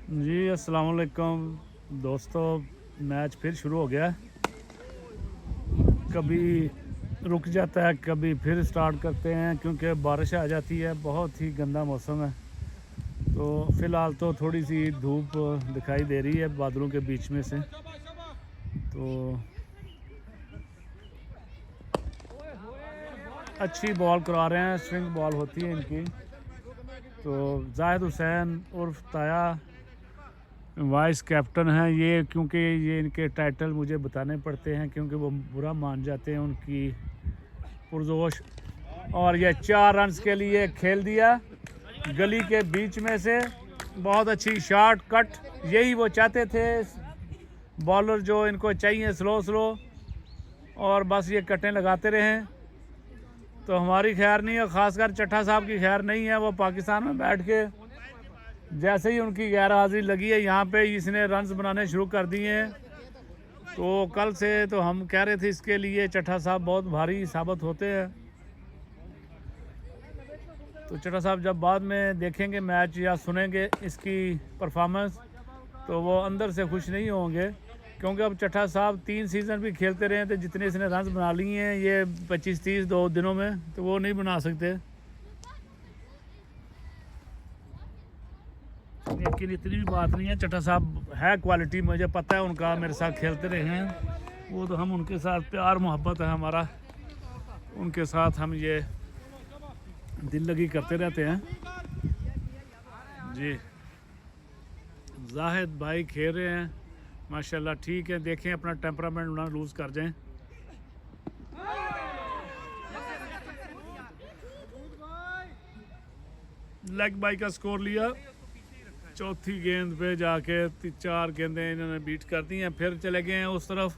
जी अस्सलाम वालेकुम दोस्तों। मैच फिर शुरू हो गया। कभी रुक जाता है, कभी फिर स्टार्ट करते हैं क्योंकि बारिश आ जाती है। बहुत ही गंदा मौसम है। तो फ़िलहाल तो थोड़ी सी धूप दिखाई दे रही है बादलों के बीच में से। तो अच्छी बॉल करा रहे हैं, स्विंग बॉल होती है इनकी। तो जाहिद हुसैन उर्फ ताया वाइस कैप्टन हैं ये, क्योंकि ये इनके टाइटल मुझे बताने पड़ते हैं क्योंकि वो बुरा मान जाते हैं उनकी पुरजोश। और ये 4 रन्स के लिए खेल दिया गली के बीच में से। बहुत अच्छी शॉट कट, यही वो चाहते थे बॉलर, जो इनको चाहिए स्लो स्लो, और बस ये कटें लगाते रहें। तो हमारी खैर नहीं है, ख़ासकर चट्ठा साहब की खैर नहीं है। वो पाकिस्तान में बैठ के जैसे ही उनकी गैर हाजिरी लगी है यहाँ पे, इसने रन्स बनाने शुरू कर दिए हैं। तो कल से तो हम कह रहे थे इसके लिए चट्ठा साहब बहुत भारी साबित होते हैं। तो चट्ठा साहब जब बाद में देखेंगे मैच या सुनेंगे इसकी परफॉर्मेंस, तो वो अंदर से खुश नहीं होंगे, क्योंकि अब चट्ठा साहब 3 सीज़न भी खेलते रहे थे। जितने इसने रन्स बना लिए हैं ये 25-30 2 दिनों में, तो वो नहीं बना सकते। लेकिन इतनी भी बात नहीं है, चट्ठा साहब है क्वालिटी, मुझे पता है उनका, मेरे साथ खेलते रहे हैं वो। तो हम उनके साथ प्यार मोहब्बत है हमारा, उनके साथ हम ये दिल लगी करते रहते हैं जी। जाहिद भाई खेल रहे हैं माशाल्लाह, ठीक है। देखें अपना टेम्परामेंट ना लूज़ कर जाएं। लेग बाई का स्कोर लिया, चौथी गेंद पे जाके 4 गेंदें इन्होंने बीट कर दी हैं। फिर चले गए हैं उस तरफ।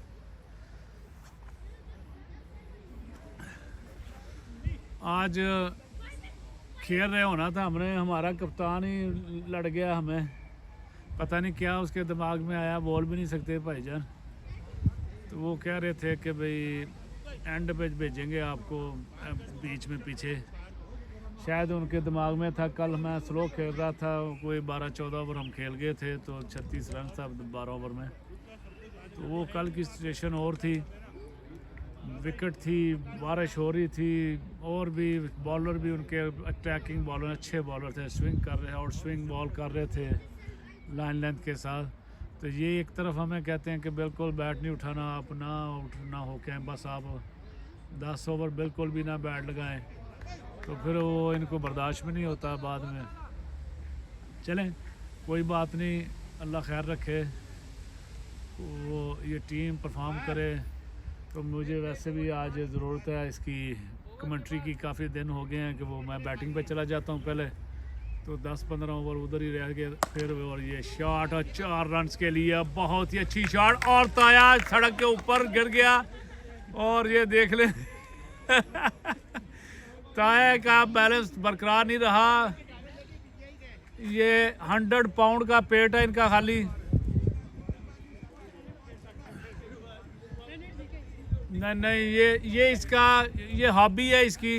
आज खेल रहे होना था हमने, हमारा कप्तान ही लड़ गया हमें, पता नहीं क्या उसके दिमाग में आया, बोल भी नहीं सकते भाईजान। तो वो कह रहे थे कि भाई एंड पे भेजेंगे आपको, बीच में पीछे, शायद उनके दिमाग में था। कल मैं स्लो खेल रहा था, कोई 12-14 ओवर हम खेल गए थे, तो 36 रन था 12 ओवर में। तो वो कल की सिचुएशन और थी, विकेट थी, बारिश हो रही थी, और भी बॉलर भी उनके अटैकिंग बॉलर, अच्छे बॉलर थे, स्विंग कर रहे और स्विंग बॉल कर रहे थे लाइन लेंथ के साथ। तो ये एक तरफ हमें कहते हैं कि बिल्कुल बैट नहीं उठाना, आप ना उठना हो के बस आप 10 ओवर बिल्कुल भी ना बैट लगाएं, तो फिर वो इनको बर्दाश्त में नहीं होता बाद में। चलें कोई बात नहीं, अल्लाह खैर रखे, वो ये टीम परफॉर्म करे। तो मुझे वैसे भी आज ज़रूरत है इसकी कमेंट्री की, काफ़ी दिन हो गए हैं कि वो मैं बैटिंग पे चला जाता हूँ पहले, तो 10-15 ओवर उधर ही रह गए फिर। और ये शॉट और 4 रन्स के लिए बहुत ही अच्छी शॉट, और ताया सड़क के ऊपर गिर गया। और ये देख ले ताया का बैलेंस बरकरार नहीं रहा। ये 100 पाउंड का पेट है इनका खाली। नहीं नहीं, ये इसका ये हॉबी है इसकी।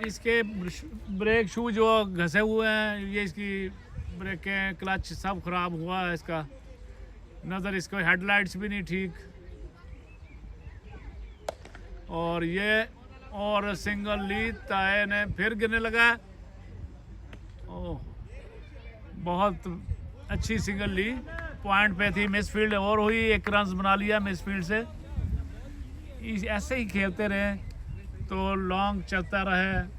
इसके ब्रेक शू जो घसे हुए हैं, ये इसकी ब्रेकें क्लच सब ख़राब हुआ है इसका। नज़र इसको हेडलाइट्स भी नहीं ठीक। और ये और सिंगल ली, ताए ने फिर गिरने लगा। ओह, बहुत अच्छी सिंगल ली, पॉइंट पे थी, मिस फील्ड और हुई, 1 रन बना लिया मिस फील्ड से। ऐसे ही खेलते रहे तो लॉन्ग चलता रहे।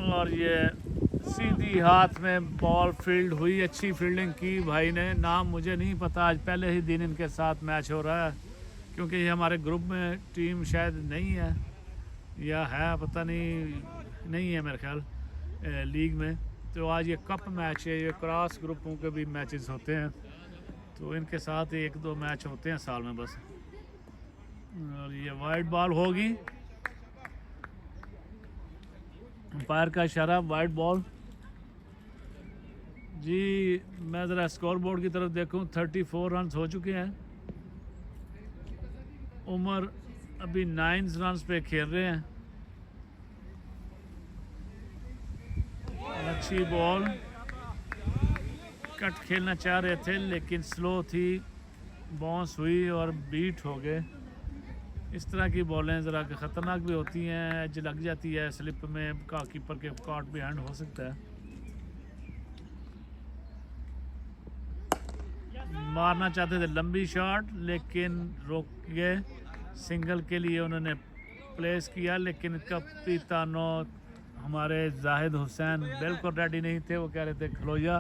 और ये सीधी हाथ में बॉल फील्ड हुई, अच्छी फील्डिंग की भाई ने। नाम मुझे नहीं पता, आज पहले ही दिन इनके साथ मैच हो रहा है, क्योंकि ये हमारे ग्रुप में टीम शायद नहीं है, या है पता नहीं है मेरे ख्याल लीग में। तो आज ये कप मैच है, ये क्रॉस ग्रुपों के भी मैचेस होते हैं, तो इनके साथ 1-2 मैच होते हैं साल में बस। और ये वाइड बॉल होगी, अंपायर का इशारा, वाइड बॉल। जी मैं ज़रा स्कोर बोर्ड की तरफ देखूं, 34 रन हो चुके हैं। उमर अभी 9 रन पे खेल रहे हैं। अच्छी बॉल, कट खेलना चाह रहे थे लेकिन स्लो थी, बाउंस हुई और बीट हो गए। इस तरह की बॉलें ज़रा ख़तरनाक भी होती हैं, एज लग जाती है, स्लिप में का कीपर के कॉट भी हैंड हो सकता है। मारना चाहते थे लंबी शॉट लेकिन रोक गए। सिंगल के लिए उन्होंने प्लेस किया लेकिन कप्तानो हमारे जाहिद हुसैन बिल्कुल रेडी नहीं थे। वो कह रहे थे खलोया,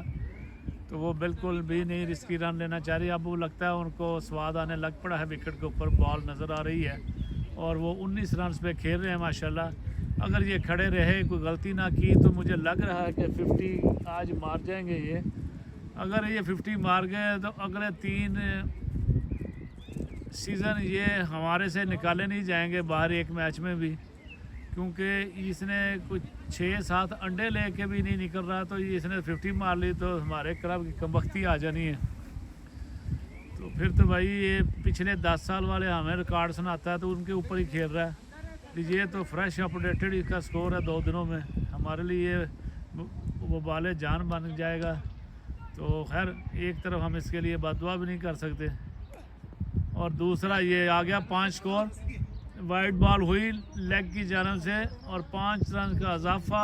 तो वो बिल्कुल भी नहीं रिस्की रन लेना चाह रही। अब वो लगता है उनको स्वाद आने लग पड़ा है, विकेट के ऊपर बॉल नज़र आ रही है और वो 19 रन पे खेल रहे हैं माशाल्लाह। अगर ये खड़े रहे, कोई गलती ना की, तो मुझे लग रहा है कि 50 आज मार जाएंगे ये। अगर ये 50 मार गए तो अगले 3 सीज़न ये हमारे से निकाले नहीं जाएंगे बाहर एक मैच में भी, क्योंकि इसने कुछ 6-7 अंडे लेके भी नहीं निकल रहा। तो ये इसने 50 मार ली तो हमारे क्लब की कमबख्ती आ जानी है। तो फिर तो भाई ये पिछले 10 साल वाले हमें रिकॉर्ड सुनाता है तो उनके ऊपर ही खेल रहा है। ये तो फ्रेश अपडेटेड इसका स्कोर है 2 दिनों में, हमारे लिए वो बाले जान बन जाएगा। तो खैर एक तरफ हम इसके लिए बददुआ भी नहीं कर सकते। और दूसरा ये आ गया 5 स्कोर, वाइड बॉल हुई लेग की जानब से और 5 रन का इजाफा,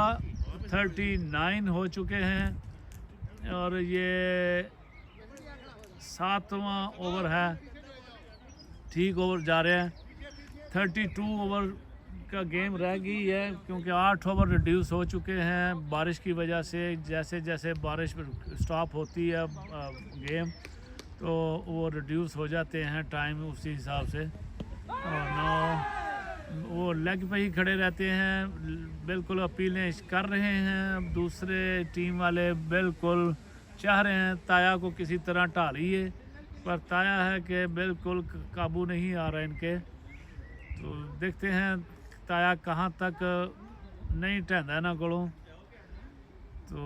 39 हो चुके हैं। और ये 7वां ओवर है, ठीक ओवर जा रहे हैं। 32 ओवर का गेम रह गई है क्योंकि 8 ओवर रिड्यूस हो चुके हैं बारिश की वजह से। जैसे जैसे बारिश स्टॉप होती है गेम तो वो रिड्यूस हो जाते हैं टाइम उसी हिसाब से। और नो वो लेग पे ही खड़े रहते हैं, बिल्कुल अपीलें कर रहे हैं। अब दूसरे टीम वाले बिल्कुल चाह रहे हैं ताया को किसी तरह ढालिए, पर ताया है कि बिल्कुल काबू नहीं आ रहा इनके। तो देखते हैं ताया कहाँ तक नहीं टहंदा ना कोलों। तो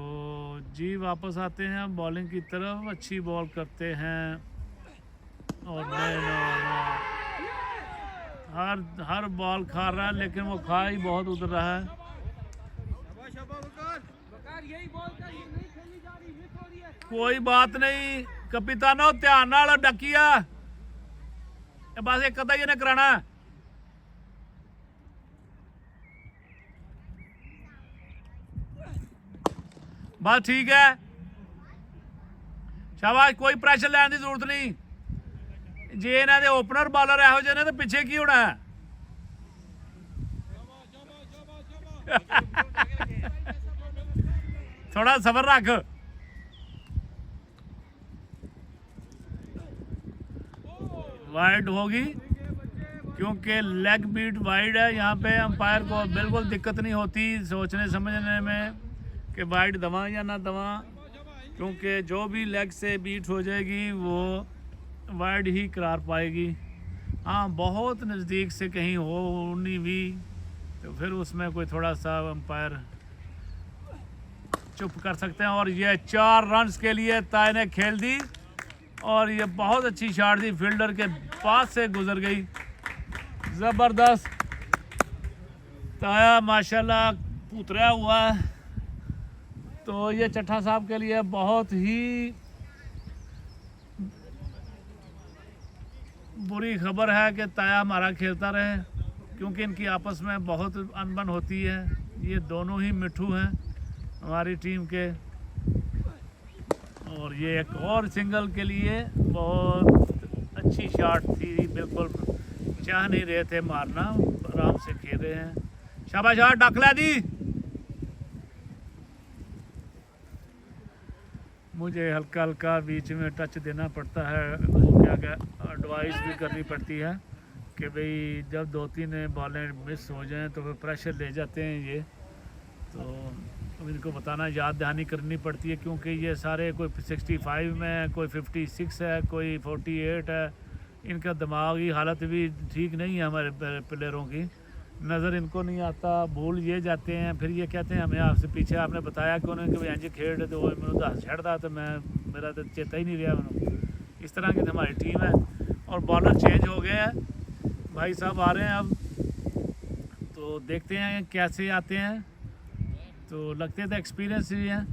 जी वापस आते हैं बॉलिंग की तरफ, अच्छी बॉल करते हैं और हर बॉल खा रहा है लेकिन वो खा ही बहुत उतर रहा है। कोई बात नहीं कपितानो, ध्यान नाल डकिया, बस एक अद्धा ही ने कराना। बस ठीक है, शाबाश, कोई प्रेशर लैन की जरूरत नहीं। जे इन्हों के ओपनर बॉलर यहो जे ने तो पिछे की होना है। थोड़ा सबर रख। वाइड होगी क्योंकि लेग बीट वाइड है। यहाँ पे अंपायर को बिल्कुल दिक्कत नहीं होती सोचने समझने में कि वाइड दवा या ना दवा, क्योंकि जो भी लेग से बीट हो जाएगी वो वाइड ही करार पाएगी। हाँ बहुत नज़दीक से कहीं हो उन्नी भी तो फिर उसमें कोई थोड़ा सा अंपायर चुप कर सकते हैं। और ये 4 रन्स के लिए ताय ने खेल दी और ये बहुत अच्छी शॉट थी, फील्डर के पास से गुजर गई। ज़बरदस्त, ताया माशाल्लाह उतरा हुआ है। तो ये चट्ठा साहब के लिए बहुत ही बुरी खबर है कि ताया हमारा खेलता रहे, क्योंकि इनकी आपस में बहुत अनबन होती है। ये दोनों ही मिठू हैं हमारी टीम के। और ये एक और सिंगल के लिए बहुत अच्छी शॉट थी, बिल्कुल चाह नहीं रहे थे मारना, आराम से खेल रहे हैं। शाबाश शॉट डकला दी। मुझे हल्का हल्का बीच में टच देना पड़ता है, वो क्या एडवाइस भी करनी पड़ती है कि भाई जब 2-3 बॉलें मिस हो जाएं तो फिर प्रेशर ले जाते हैं ये। तो अब इनको बताना याद दहानी करनी पड़ती है, क्योंकि ये सारे कोई 65 में है, कोई 56 है, कोई 48 है। इनका दिमागी हालत भी ठीक नहीं है हमारे प्लेयरों की। नज़र इनको नहीं आता, भूल ये जाते हैं। फिर ये कहते हैं हमें आपसे पीछे आपने बताया कि उन्हें कि इंज खेड तो मैं दस छड़ता तो मैं मेरा तो चेता ही नहीं रहा मैंने। इस तरह की हमारी टीम है। और बॉलर चेंज हो गए हैं, भाई साहब आ रहे हैं अब, तो देखते हैं कैसे आते हैं। तो लगते तो एक्सपीरियंस ही हैं,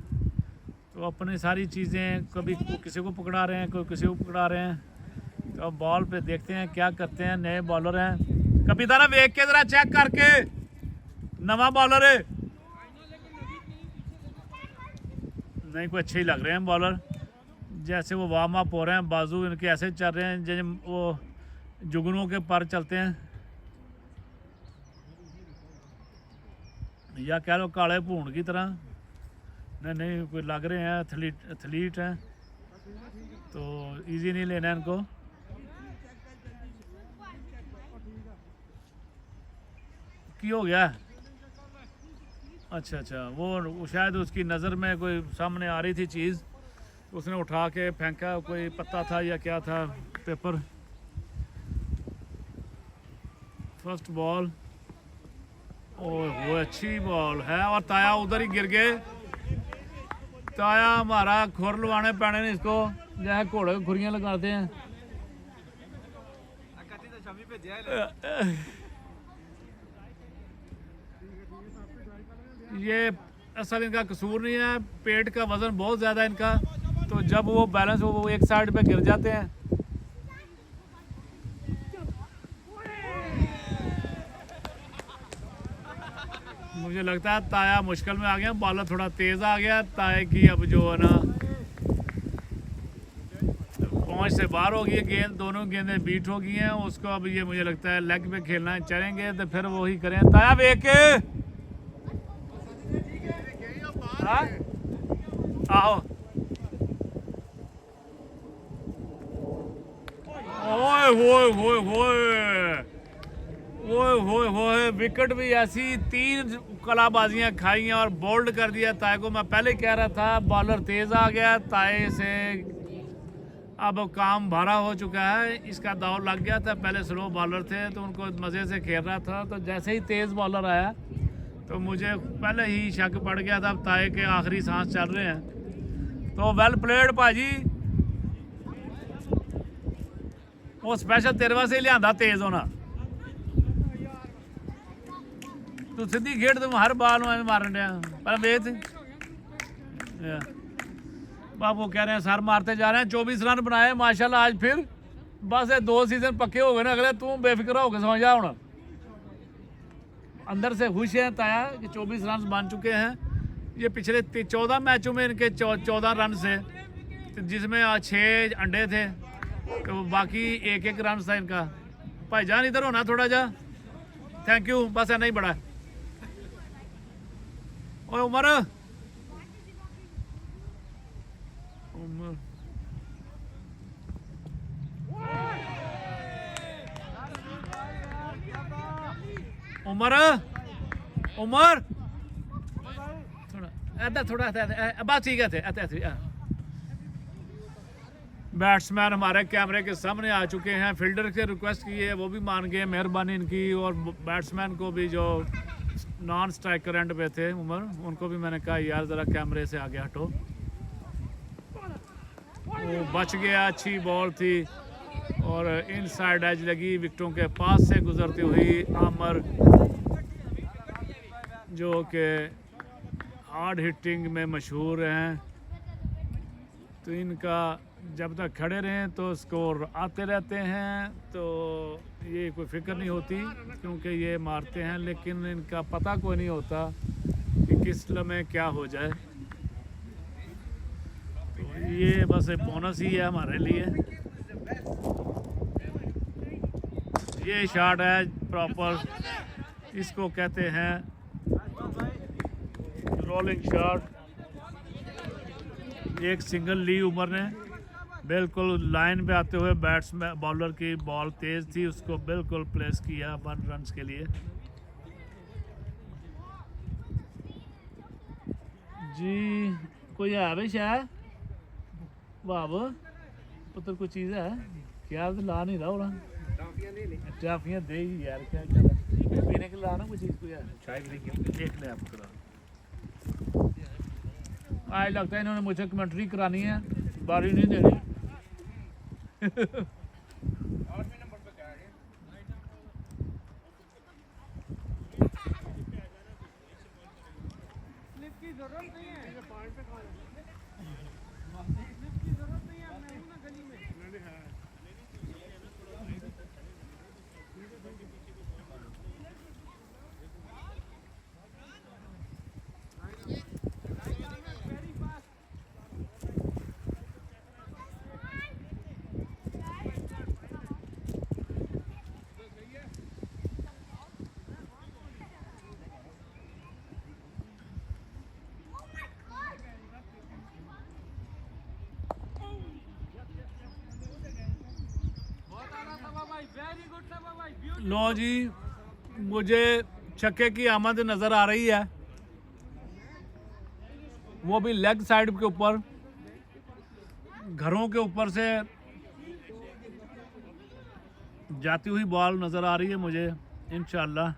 तो अपनी सारी चीज़ें कभी किसी को पकड़ा रहे हैं, कोई किसी को पकड़ा रहे हैं। तो अब बॉल पे देखते हैं क्या करते हैं। नए बॉलर हैं, कभी जरा वेख के जरा चेक करके, नवा बॉलर है नहीं, कोई अच्छे ही लग रहे हैं बॉलर। जैसे वो वार्म अप हो रहे हैं, बाजू इनके ऐसे चल रहे हैं जैसे वो जुगनों के पर चलते हैं, या कह लो काले भून की तरह। नहीं नहीं, कोई लग रहे हैं एथलीट हैं, तो इजी नहीं लेना इनको। की हो गया? अच्छा अच्छा, वो शायद उसकी नज़र में कोई सामने आ रही थी चीज़, उसने उठा के फेंका, कोई पत्ता था या क्या था, पेपर। फर्स्ट बॉल, वो अच्छी बॉल है, और ताया उधर ही गिर गए। ताया हमारा खुर लवाने पैने ने इसको, जैसे घोड़े को खुरियाँ लगाते हैं। ये असल इनका कसूर नहीं है, पेट का वज़न बहुत ज़्यादा है इनका, तो जब वो बैलेंस वो एक साइड पे गिर जाते हैं। मुझे लगता है ताया मुश्किल में आ गया, बॉलर थोड़ा तेज़ आ गया। ताया की अब जो है ना पहुंच से बाहर हो गई है गेंद, दोनों गेंदें बीट हो गई हैं उसको। अब ये मुझे लगता है लेग पे खेलना चलेंगे, तो फिर वही करें। ताया वेख के आहो, ओए होए होए होए ओए होए होए, विकेट भी ऐसी, 3 कलाबाजियां खाई हैं और बोल्ड कर दिया ताए को। मैं पहले कह रहा था बॉलर तेज आ गया, ताए से अब काम भारा हो चुका है, इसका दाव लग गया था। पहले स्लो बॉलर थे तो उनको मज़े से खेल रहा था, तो जैसे ही तेज़ बॉलर आया तो मुझे पहले ही शक पड़ गया था अब ताए के आखिरी सांस चल रहे हैं। तो वेल प्लेड भाजी, वो स्पेशल तेरे वास्ते ही लिया तेज़ होना। तू सीधी खेड, तुम हर बाल में मारन दिया पर वेच। बाबू कह रहे हैं सर मारते जा रहे हैं, 24 रन बनाए माशाल्लाह आज। फिर बस ये 2 सीजन पक्के हो गए ना अगले, तू बेफिक्र होकर समझ जा। होना अंदर से खुश हैं ताया कि 24 रन बन चुके हैं। ये पिछले 14 मैचों में इनके 14 रन से, जिसमें 6 अंडे थे, तो बाकी 1-1 रन था इनका। भाईजान इधर होना थोड़ा जा, थैंक यू, बस है नहीं बड़ा। ओए उमर, उमर उमर थोड़ा बस ठीक है। बैट्समैन हमारे कैमरे के सामने आ चुके हैं, फील्डर से रिक्वेस्ट की है वो भी मान गए, मेहरबानी इनकी। और बैट्समैन को भी जो नॉन स्ट्राइकर एंड पे थे उमर, उनको भी मैंने कहा यार ज़रा कैमरे से आगे हटो। वो बच गया, अच्छी बॉल थी और इनसाइड एज लगी, विकेटों के पास से गुजरती हुई। आमर जो कि हार्ड हिटिंग में मशहूर हैं, तो इनका जब तक खड़े रहें तो स्कोर आते रहते हैं, तो ये कोई फिक्र नहीं होती क्योंकि ये मारते हैं, लेकिन इनका पता कोई नहीं होता कि किस लम्हे क्या हो जाए। तो ये बस एक बोनस ही है हमारे लिए। ये शॉट है प्रॉपर, इसको कहते हैं रोलिंग शॉट। एक सिंगल ली उमर ने, बिल्कुल लाइन पे आते हुए बैट्समैन बॉलर की बॉल तेज़ थी, उसको बिल्कुल प्लेस किया 1 रन के लिए। जी कोई है भाई शायद बाबू पुत्र कोई चीज़ है क्या? ला नहीं रहा, टाफियाँ दे यार, क्या कर पीने के लिए लाना कोई चीज़ को यार, चाय भी देख ले आप करा। आज लगता है इन्होंने मुझे कमेंट्री करानी है, बारी नहीं देनी। लो जी, मुझे छक्के की आमद नज़र आ रही है, वो भी लेग साइड के ऊपर, घरों के ऊपर से जाती हुई बॉल नज़र आ रही है मुझे इंशाल्लाह।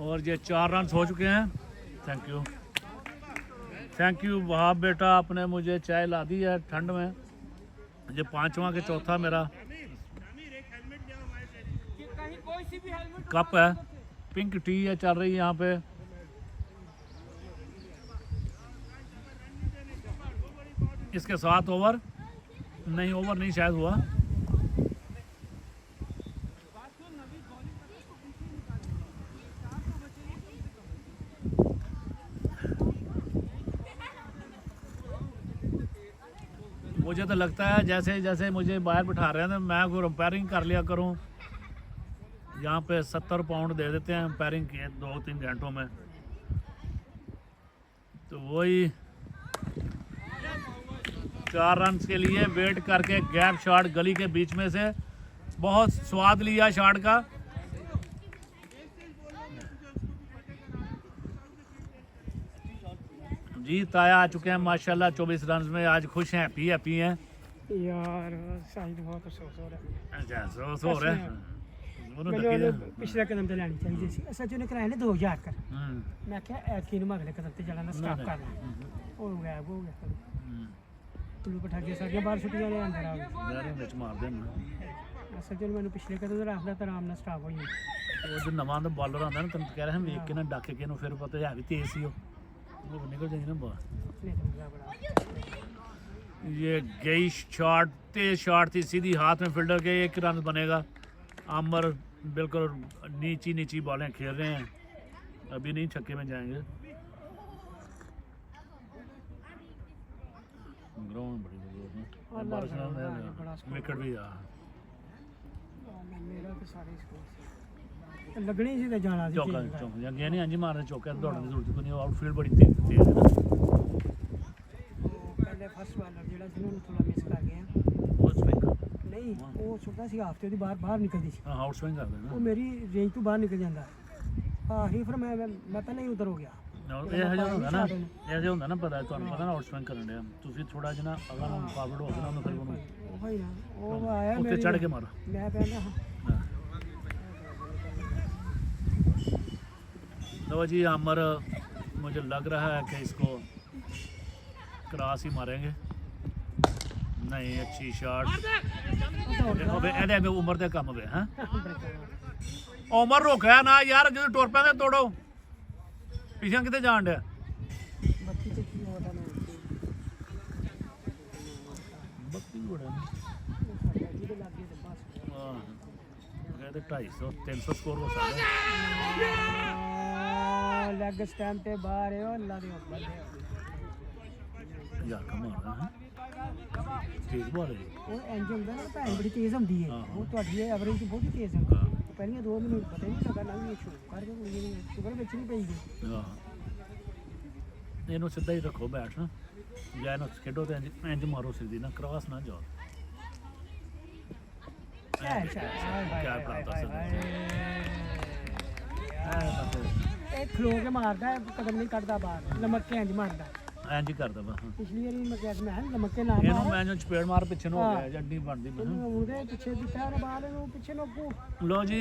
और ये 4 रन हो चुके हैं। थैंक यू वहाब बेटा, आपने मुझे चाय ला दी है ठंड में। ये 5वां के चौथा मेरा कप है, पिंक टी है चल रही है यहाँ पे। इसके 7 ओवर नहीं शायद हुआ। मुझे तो लगता है जैसे जैसे मुझे बाहर बिठा रहे हैं तो मैं कोई अंपायरिंग कर लिया करूं। यहाँ पे 70 पाउंड दे देते हैं अंपायरिंग के 2-3 घंटों में। तो वही 4 रन के लिए वेट करके गैप शॉट गली के बीच में से, बहुत स्वाद लिया शॉट का। जी ताया आ चुके हैं माशाल्लाह 24 रन में। आज खुश हैं, हैप्पी हैं यार। शायद बहुत अफसोस हो रहा है। अच्छा अफसोस हो रहा है। पिछले कदम ते लैनी चाहिए सी। असा जो ने कराए ने 2000 कर। मैं क्या ऐकी नु अगले कदम ते जाना स्टॉप करना। हो गया तुलू पठाके सारियां बाहर छुट्टियां ने अंदर आ गए। यार विच मार देना। असा जो मैंने पिछले कदम ते रखदा तो आराम नाल स्टॉप हो जाए। ਉਹ ਜੋ ਨਵਾਂ ਦਾ ਬਾਲਰ ਆਉਂਦਾ ਨਾ, ਤੈਨੂੰ ਕਹਿ ਰਿਹਾ ਵੇਖ ਕੇ ਨਾ ਡੱਕ ਕੇ ਨੂੰ, ਫਿਰ ਪਤਾ ਹੈ ਵੀ ਤੇਜ਼ ਸੀ वो निकल जाएगी ना बाहर। ये गई शॉट, तेज शॉट थी, सीधी हाथ में फील्डर के, 1 रन बनेगा। आमर बिल्कुल नीची बॉलें खेल रहे हैं, अभी नहीं छक्के में जाएंगे। ग्राउंड बड़ी बारिश विकेट भी लगनी सी ते जाना सी। चौका या गया नहीं, अंजी मारने चौका, दौड़ने की जरूरत नहीं। आउटफील्ड बड़ी तेज है ना। पहले फर्स्ट बॉलर जेड़ा सी उन्होंने थोड़ा मिस कर गया। वो स्विंग नहीं वो छोटा सी हाफ ते ओदी बाहर निकलदी सी। हां आउट स्विंग करदे ना, वो मेरी रेंज तो बाहर निकल जांदा। आखिरी फिर मैं पहले ही उधर हो गया। ਇਹ ਹੁੰਦਾ ਨਾ ਪਤਾ ਤੁਹਾਨੂੰ ਪਤਾ ਨਾ ਆਊਟ ਸਵਿੰਗ ਕਰਨ ਡਿਆ ਤੁਸੀਂ ਥੋੜਾ ਜਿਹਾ ਨਾ ਅਗਰ ਨੂੰ ਫਾਰਵਰਡ ਹੋ ਗਿਆ ਨਾ ਫਿਰ ਉਹਨੂੰ ਉਹੀ ਨਾ ਉਹ ਆਇਆ ਉੱਤੇ ਚੜ ਕੇ ਮਾਰੋ। ਮੈਂ ਕਹਿੰਦਾ लो जी आमर मुझे लग रहा है कि इसको क्रॉस ही मारेंगे। नहीं अच्छी शॉट, उम्र के कम पे हैं उमर रोकया ना यार, जो टुर पैंदे तोड़ो पिछा किते जान डया। कहते 250-300 स्कोर हो सकता है। लेग स्टैम्प पे बाहर है अल्लाह दे अकबर यार कमाल है, तेज बॉल है वो इंज ਹੁੰਦਾ ना, भैन बड़ी तेज ਹੁੰਦੀ है वो ਤੁਹਾਡੀ एवरेज तो बहुत ही तेज है। पहले 2 मिनट पता ही नहीं लगा ना ये शुरू कर दो, ये शुगर ਵਿੱਚ ਨਹੀਂ ਪਈਗੀ। हां ਇਹਨੂੰ ਸਿੱਧਾ ਹੀ ਰੱਖੋ ਬੈਟ ਨਾ, ਜਾਂ ਇਹਨੂੰ ਖੇਡੋ ਤੇ ਇੰਜ ਮਾਰੋ ਸਿੱਧੀ ਨਾ, ਕ੍ਰਾਸ ਨਾ ਜਾਓ। क्या ਇਹ ਖਲੋ ਕੇ ਮਾਰਦਾ ਹੈ, ਕਦਮ ਨਹੀਂ ਕੱਢਦਾ ਬਾਹਰ, ਲਮਕ ਕੇ ਇੰਜ ਮਾਰਦਾ। ਇੰਜ ਹੀ ਕਰਦਾ ਵਾ। ਪਿਛਲੀ ਵਾਰੀ ਮੈਂ ਕਿਹਾ ਮੈਂ ਲਮਕ ਕੇ ਨਾ ਇਹਨੂੰ ਮਾਰ, ਮੈਂ ਜੋ ਚਪੇੜ ਮਾਰ ਪਿੱਛੇ ਨੂੰ ਹੋ ਗਿਆ ਜੱਡੀ ਬਣਦੀ ਮੈਨੂੰ। ਉਹਦੇ ਪਿੱਛੇ ਦਿੱਤਾ ਉਹਨੇ ਬਾਹਰ ਨੂੰ, ਪਿੱਛੇ ਨੂੰ ਅੱਗੋਂ। लो जी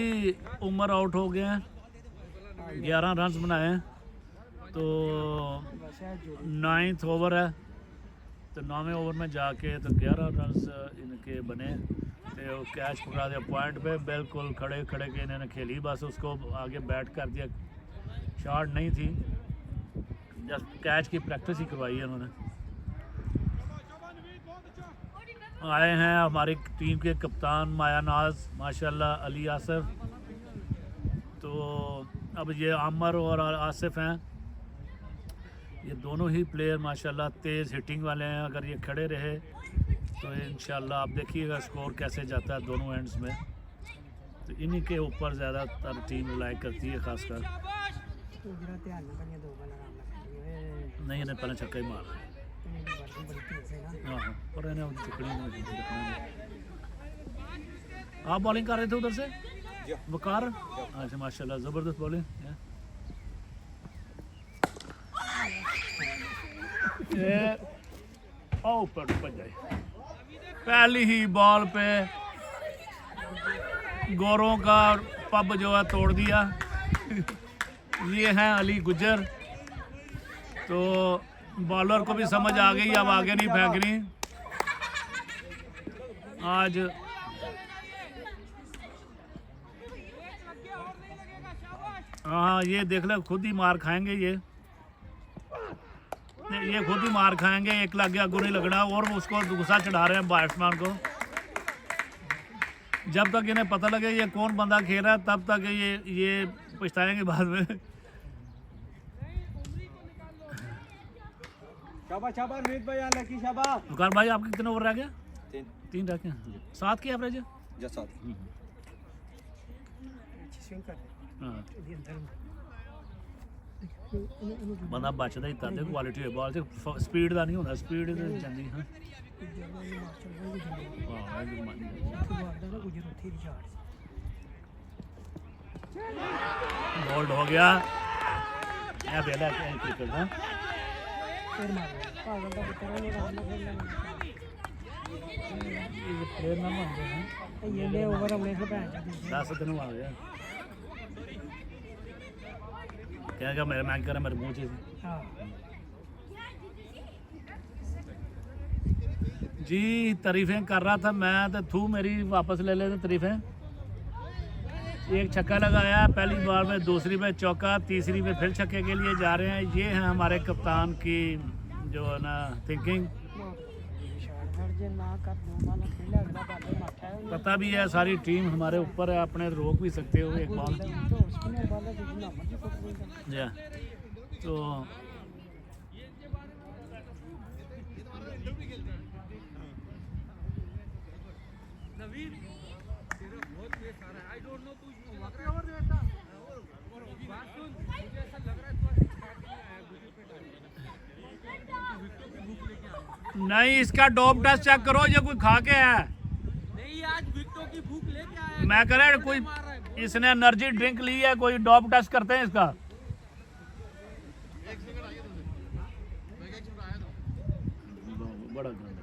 उमर आउट हो गए हैं, 11 रन बनाए हैं, तो ਬਸ ਇਹ ਜੋ 9th ओवर है, तो 9वें ओवर में जाके तो 11 रन इनके बने, तो कैच पकड़ा दिया पॉइंट पे, बिल्कुल खड़े खड़े के इन्होंने खेली, बस उसको आगे बैट कर दिया, शॉट नहीं थी, जस्ट कैच की प्रैक्टिस ही करवाई है उन्होंने। आए हैं हमारी टीम के कप्तान माया नाज माशाल्लाह अली आसिफ, तो अब ये आमर और आसिफ हैं, ये दोनों ही प्लेयर माशाल्लाह तेज़ हिटिंग वाले हैं। अगर ये खड़े रहे तो इंशाल्लाह आप देखिएगा स्कोर कैसे जाता है दोनों एंड्स में, तो इन्हीं के ऊपर ज़्यादातर टीम रिलाई करती है खासकर। ਜਿਹੜਾ ਧਿਆਨ ਨਾਲ ਕਰੀਏ, ਦੋ ਬਾਲ ਆਰਾਮ ਨਾਲ ਕਰੀਏ। नहीं इन्हें पहले छक्का ही मार ਇਹ ਬੜੀ ਬੜੀ ਤੇਜ਼ ਹੈ ਨਾ। हाँ और इन्हें चुकड़ी आप बॉलिंग कर रहे थे उधर से वकार? अच्छा माशाल्लाह ज़बरदस्त बॉलिंग। ये ऊपर पड़ जाए, पहली ही बॉल पे गोरों का पब जो है तोड़ दिया। ये हैं अली गुज्जर, तो बॉलर को भी समझ आ गई अब आगे नहीं फेंकनी। आज हाँ ये देख लो खुद ही मार खाएंगे, ये खुद ही मार खाएंगे, एक लग गया गुरी लगना, और उसको गुस्सा चढ़ा रहे हैं बैट्समैन को। जब तक इन्हें पता लगे ये कौन बंदा खेल रहा है तब तक ये पछताएंगे बाद में। शाबाश शाबाश मीत भाई, लकी शाबाश। वकार भाई आपके कितने ओवर रह गए? 3 रह गए। 7 की एवरेज है। जस्ट साथ ਅੱਛੀ ਸਵਿੰਗ ਕਰ हाँ ਇਹਦੇ ਅੰਦਰ बंदा बचता ही तद क्वालिटी है बॉल से, स्पीड का नहीं होता, स्पीड चंगी। हाँ बोल्ड हो गया बेला क्रिकेट का। प्लेयर ना मानते हैं, ਇਹਨੇ ਓਵਰ ਆਉਣੇ ਸੇ ਭੈਣ 10 दिन आ गया क्या मेरे मैच कर मेरे मुँह से। ਹਾਂ जी तारीफें कर रहा था मैं, तो थू मेरी वापस ले लेते तारीफें। एक छक्का लगाया पहली बार में, दूसरी में चौका, तीसरी में फिर छक्के के लिए जा रहे हैं। ये है हमारे कप्तान की जो है ना थिंकिंग। पता भी है सारी टीम हमारे ऊपर है, अपने रोक भी सकते हो एक बॉल। या तो नहीं इसका डोप टेस्ट चेक करो, ये कोई खा के है नहीं, आज विकेटों की भूख लेके आया। मैं कह रहा कोई इसने एनर्जी ड्रिंक ली है, कोई डोप टेस्ट करते हैं इसका। बड़ा गंद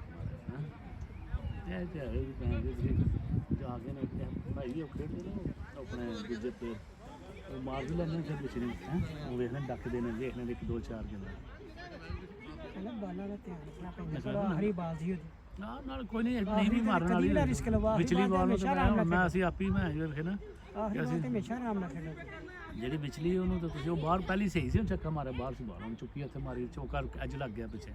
अपने दूजे पे मार भी लेने फिर पिछले वेखने डक देने, देखने 1-2-4 गेंदा ਬਾਲਾਂ ਦਾ ਧਿਆਨ ਰੱਖਣਾ ਪੈਂਦਾ, ਥੋੜਾ ਹਰੀ ਬਾਲ ਸੀ ਉਹਦੀ। ਨਾਲ ਕੋਈ ਨਹੀਂ ਵੀ ਮਾਰਨ ਵਾਲੀ ਵਿਚਲੀ ਬਾਲ ਮੈਂ ਅਸੀਂ ਆਪੀ ਮੈਂ ਵੇਖੇ ਨਾ ਆਖਰੀ ਬਾਲ ਤੇ ਹਮੇਸ਼ਾ ਆਰਾਮ ਨਾਲ ਖੇਡੋ। ਜਿਹੜੀ ਵਿਚਲੀ ਉਹਨੂੰ ਤਾਂ ਤੁਸੀਂ ਉਹ ਬਾਹਰ ਪਹਿਲੀ ਸਹੀ ਸੀ, ਛੱਕਾ ਮਾਰਿਆ ਬਾਹਰ ਸੀ, ਬਾਹਰ ਉਹਨੂੰ ਚੁੱਕੀ ਇੱਥੇ ਮਾਰੀ, ਚੌਕਾ ਅੱਜ ਲੱਗ ਗਿਆ ਪਿੱਛੇ।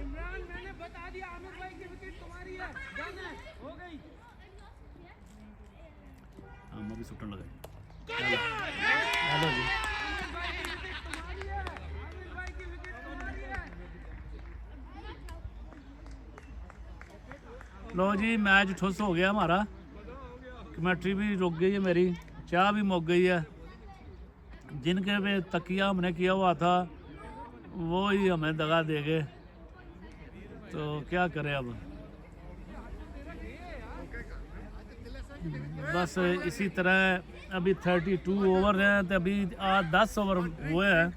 इमरान मैंने बता दिया आमिर भाई की विकेट तुम्हारी है, डन है, हो गई। आमा भी सुटन लगा। हेलो जी लो जी मैच ठुस हो गया हमारा, कमेंट्री भी रुक गई है मेरी, चाय भी मुक गई है। जिनके पे तकिया हमने किया हुआ था वो ही हमें दगा दे गए, तो क्या करें अब। बस इसी तरह अभी 32 ओवर हैं तो अभी आज 10 ओवर हुए हैं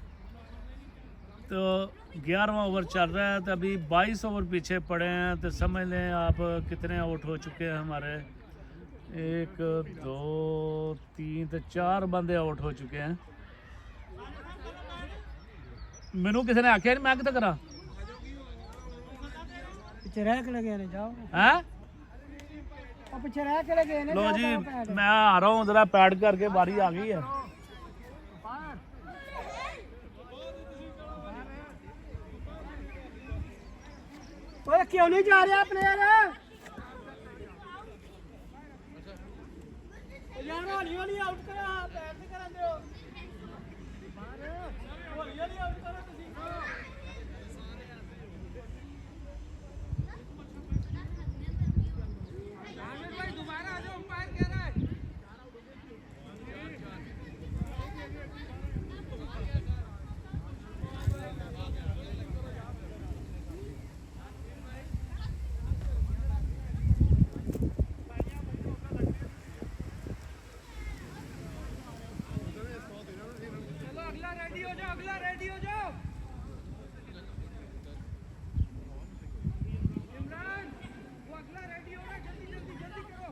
तो 11वां ओवर चल रहा है तो अभी 22 ओवर पीछे पड़े हैं तो समझ लें आप कितने आउट हो चुके हैं हमारे 1 2 3 तो 4 बंदे आउट हो चुके हैं। मैनू किसी ने आख्या नहीं मैं कितना करा पिछे रह के लगे ने जाओ है। और पिछे रह के लगे ने लो जी मैं आ रहा हूँ जरा पैड करके बारी आ गई है। ओए क्यों नहीं जा रहे प्लेयर यार हौली हौली आउट करो बैट नहीं करन दियो हौली हौली आउट करो तुसी आमिर भाई दोबारा आ जाओ अंपायर कह रहा है चलो अगला रेडी हो जाओ अगला रेडी हो जाओ इमरान वो अगला रेडी हो रहा है जल्दी जल्दी जल्दी करो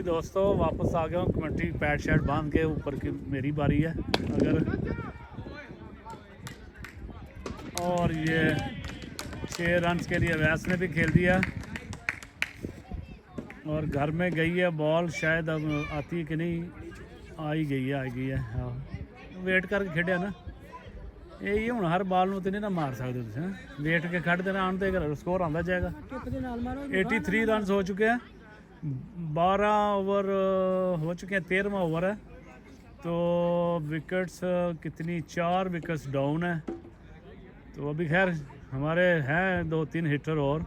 जी दोस्तों, वापस आ गया हूँ कमेंट्री पैड शैड बांध के ऊपर की। मेरी बारी है अगर, और ये 6 रन के लिए अवैस ने भी खेल दिया और घर में गई है बॉल। शायद अब आती है कि नहीं, आ ही गई है हाँ, वेट करके खेडिया ना यही हूँ। हर बाल ਨੂੰ तो नहीं ना मार सकते तुम, वेट के खड़ देना आने तो स्कोर आंदा जाएगा। टिप दे नाल मारो 83 रन हो चुके हैं, 12 ओवर हो चुके हैं, 13वां ओवर है। तो विकेट्स कितनी, 4 विकेट्स डाउन है। तो अभी खैर हमारे हैं 2-3 हिटर और,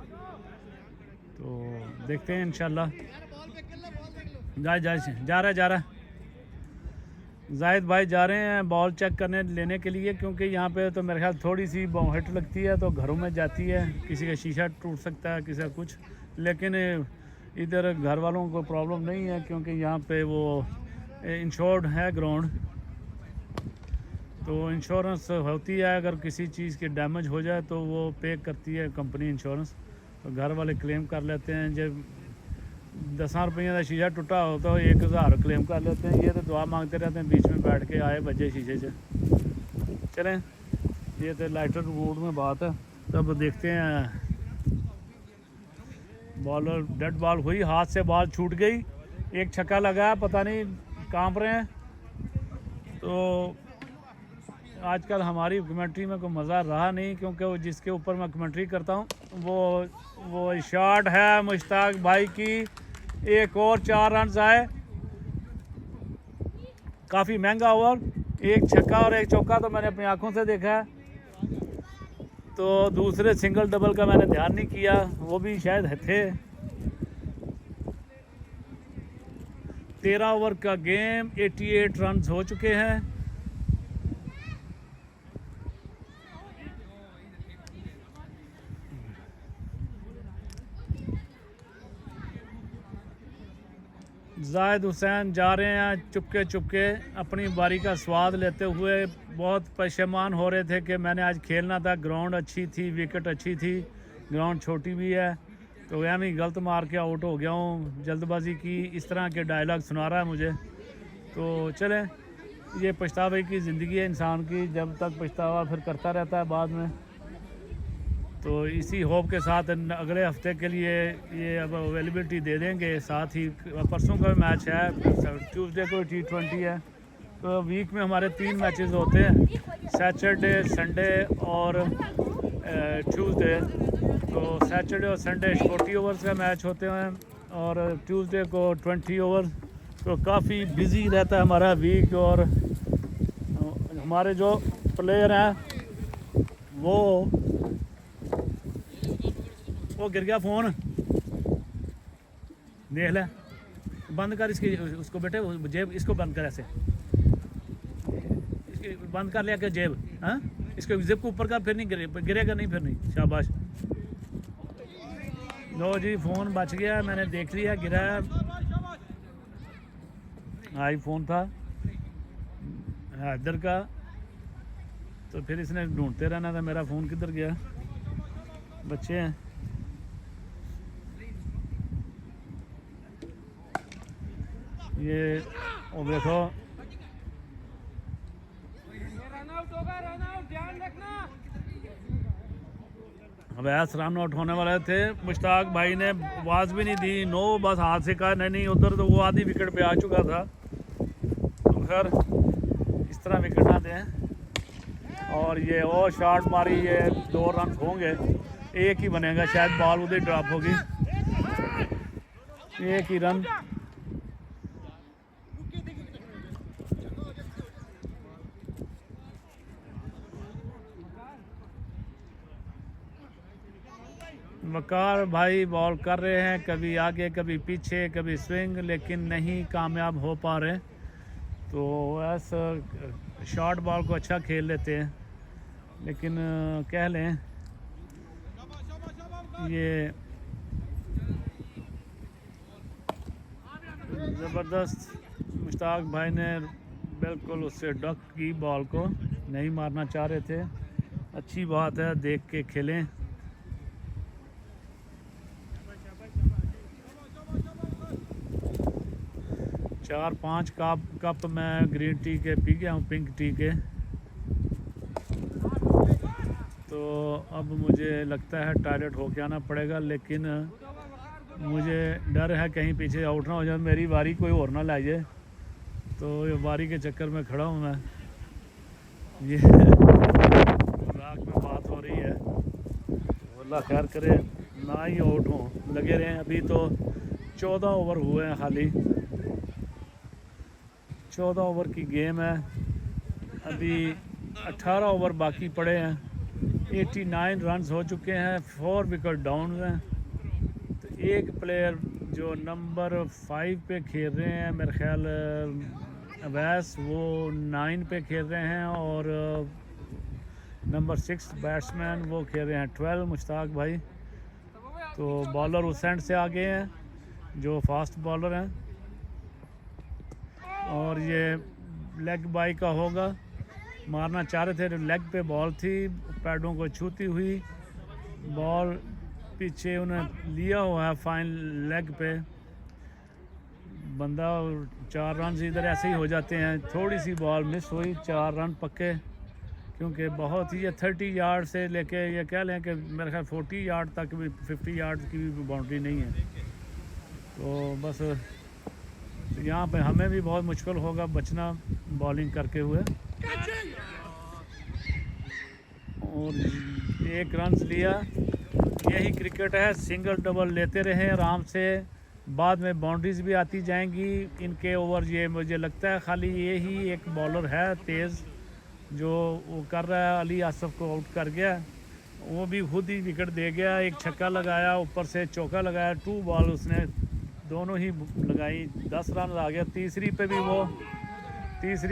तो देखते हैं इंशाल्लाह। जा रहा है जाहिद भाई जा रहे हैं बॉल चेक करने लेने के लिए, क्योंकि यहाँ पे तो मेरे ख्याल थोड़ी सी हिट लगती है तो घरों में जाती है, किसी का शीशा टूट सकता है, किसी का कुछ। लेकिन इधर घर वालों को प्रॉब्लम नहीं है, क्योंकि यहाँ पे वो इंश्योर्ड है ग्राउंड, तो इंश्योरेंस होती है। अगर किसी चीज़ की डैमेज हो जाए तो वो पे करती है कंपनी इंश्योरेंस, तो घर वाले क्लेम कर लेते हैं। जब 10 रुपये का शीशा टूटा हो तो 1000 क्लेम कर लेते हैं। ये तो दुआ मांगते रहते हैं, बीच में बैठ के आए बजे शीशे से। चलें, ये तो लाइटर मूड में बात है। तब देखते हैं, बॉलर डेड बॉल हुई, हाथ से बॉल छूट गई, एक छक्का लगा, पता नहीं कांप रहे हैं। तो आजकल हमारी कमेंट्री में कोई मज़ा रहा नहीं, क्योंकि वो जिसके ऊपर मैं कमेंट्री करता हूँ वो शॉट है मुश्ताक भाई की, एक और 4 रन आए, काफ़ी महंगा ओवर, एक छक्का और एक चौका तो मैंने अपनी आंखों से देखा है। तो दूसरे सिंगल डबल का मैंने ध्यान नहीं किया, वो भी शायद थे। 13 ओवर का गेम, 88 रन हो चुके हैं। जाहिद हुसैन जा रहे हैं चुपके अपनी बारी का स्वाद लेते हुए। बहुत परेशान हो रहे थे कि मैंने आज खेलना था, ग्राउंड अच्छी थी, विकेट अच्छी थी, ग्राउंड छोटी भी है, तो वह मैं गलत मार के आउट हो गया हूँ, जल्दबाजी की, इस तरह के डायलॉग सुना रहा है मुझे। तो चलें, ये पछतावे की ज़िंदगी है इंसान की, जब तक पछतावा फिर करता रहता है बाद में। तो इसी होप के साथ अगले हफ्ते के लिए ये अब अवेलेबिलिटी दे देंगे। साथ ही परसों का मैच है, ट्यूसडे को T20 है। तो वीक में हमारे 3 मैचेस होते हैं, सैटरडे, संडे और ट्यूसडे। तो सैटरडे और संडे 40 ओवर्स का मैच होते हैं और ट्यूसडे को 20 ओवर। तो काफ़ी बिज़ी रहता है हमारा वीक। और हमारे जो प्लेयर हैं वो गिर गया फ़ोन, देख ले, बंद कर इसकी, उसको बेटे जेब इसको बंद कर, ऐसे इसकी बंद कर लिया कि जेब, हाँ इसको जेब को ऊपर कर, फिर नहीं गिरेगा नहीं, फिर नहीं। शाबाश, लो जी, फ़ोन बच गया, मैंने देख लिया, गिरा आईफोन था हैदर का। तो फिर इसने ढूंढते रहना था मेरा फ़ोन किधर गया। बच्चे हैं, ये और देखो, रन आउट होगा, रन आउट, ध्यान रखना। अवैस रन आउट होने वाले थे, मुश्ताक भाई ने आवाज़ भी नहीं दी, नो बस हाथ से कहा नहीं उधर, तो वो आधी विकेट पे आ चुका था। तो खैर इस तरह विकेट ना दें। और ये और शॉट मारी, ये 2 रन होंगे, एक ही बनेगा शायद, बॉल उधर ड्रॉप होगी, एक ही रन। वकार भाई बॉल कर रहे हैं, कभी आगे कभी पीछे, कभी स्विंग, लेकिन नहीं कामयाब हो पा रहे। तो ऐसा शॉर्ट बॉल को अच्छा खेल लेते हैं, लेकिन कह लें ये ज़बरदस्त, मुश्ताक भाई ने बिल्कुल उससे डक की, बॉल को नहीं मारना चाह रहे थे। अच्छी बात है, देख के खेलें। 4-5 कप मैं ग्रीन टी के पी गया हूँ, पिंक टी के। तो अब मुझे लगता है टॉयलेट होके आना पड़ेगा, लेकिन मुझे डर है कहीं पीछे आउट ना हो जाए, मेरी बारी कोई और ना ला जाए। तो ये बारी के चक्कर में खड़ा हूँ मैं। ये मजाक में बात हो रही है, तो अल्लाह खैर करे ना ही आउट हों, लगे रहे। अभी तो 14 ओवर हुए हैं, खाली 14 ओवर की गेम है। अभी 18 ओवर बाकी पड़े हैं। 89 रन्स हो चुके हैं, 4 विकेट डाउन हैं। तो एक प्लेयर जो नंबर 5 पे खेल रहे हैं, मेरे ख्याल अवैस, वो 9 पे खेल रहे हैं, और नंबर 6 बैट्समैन वो खेल रहे हैं 12, मुश्ताक भाई। तो बॉलर उस एंड से आ गए हैं जो फास्ट बॉलर हैं, और ये लेग बाई का होगा। मारना चाह रहे थे, लेग पे बॉल थी, पैडों को छूती हुई बॉल पीछे उन्हें लिया हुआ है फाइन लेग पे बंदा। 4 रन इधर ऐसे ही हो जाते हैं। थोड़ी सी बॉल मिस हुई, 4 रन पक्के, क्योंकि बहुत ही 30 यार्ड से लेके ये कह लें कि मेरे ख्याल 40 यार्ड तक भी, 50 यार्ड की भी बाउंड्री नहीं है। तो बस यहाँ पे हमें भी बहुत मुश्किल होगा बचना बॉलिंग करके हुए। और 1 रन लिया, यही क्रिकेट है। सिंगल डबल लेते रहे आराम से, बाद में बाउंड्रीज भी आती जाएंगी इनके ओवर। ये मुझे लगता है खाली ये ही एक बॉलर है तेज़ जो वो कर रहा है, अली आसफ को आउट कर गया, वो भी खुद ही विकेट दे गया। एक छक्का लगाया, ऊपर से चौका लगाया, 2 बॉल उसने दोनों ही लगाई, 10 रन आ गया। तीसरी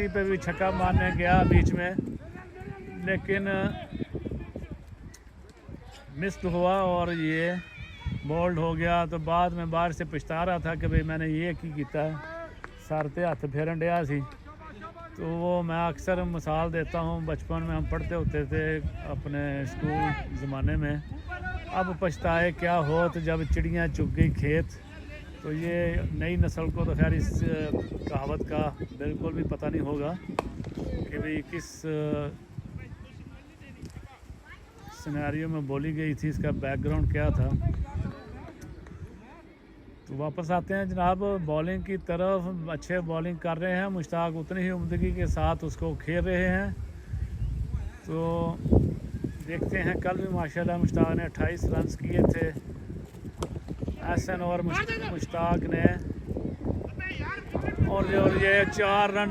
पे भी छक्का मारने गया बीच में, लेकिन मिस्ड हुआ और ये बोल्ड हो गया। तो बाद में बाहर से पछता रहा था कि भाई मैंने ये की किया, सर ते हथ फेरन डया सी। तो वो मैं अक्सर मिसाल देता हूँ, बचपन में हम पढ़ते होते थे अपने स्कूल ज़माने में, अब पछताए क्या हो तो जब चिड़ियाँ चुग गई खेत। तो ये नई नस्ल को तो खैर इस कहावत का बिल्कुल भी पता नहीं होगा कि भाई किस सिनेरियो में बोली गई थी, इसका बैकग्राउंड क्या था। तो वापस आते हैं जनाब बॉलिंग की तरफ। अच्छे बॉलिंग कर रहे हैं मुश्ताक, उतनी ही उम्दगी के साथ उसको खेल रहे हैं। तो देखते हैं, कल भी माशाल्लाह मुश्ताक ने 28 रन किए थे, एहसन और मुश्ताक ने। और ये 4 रन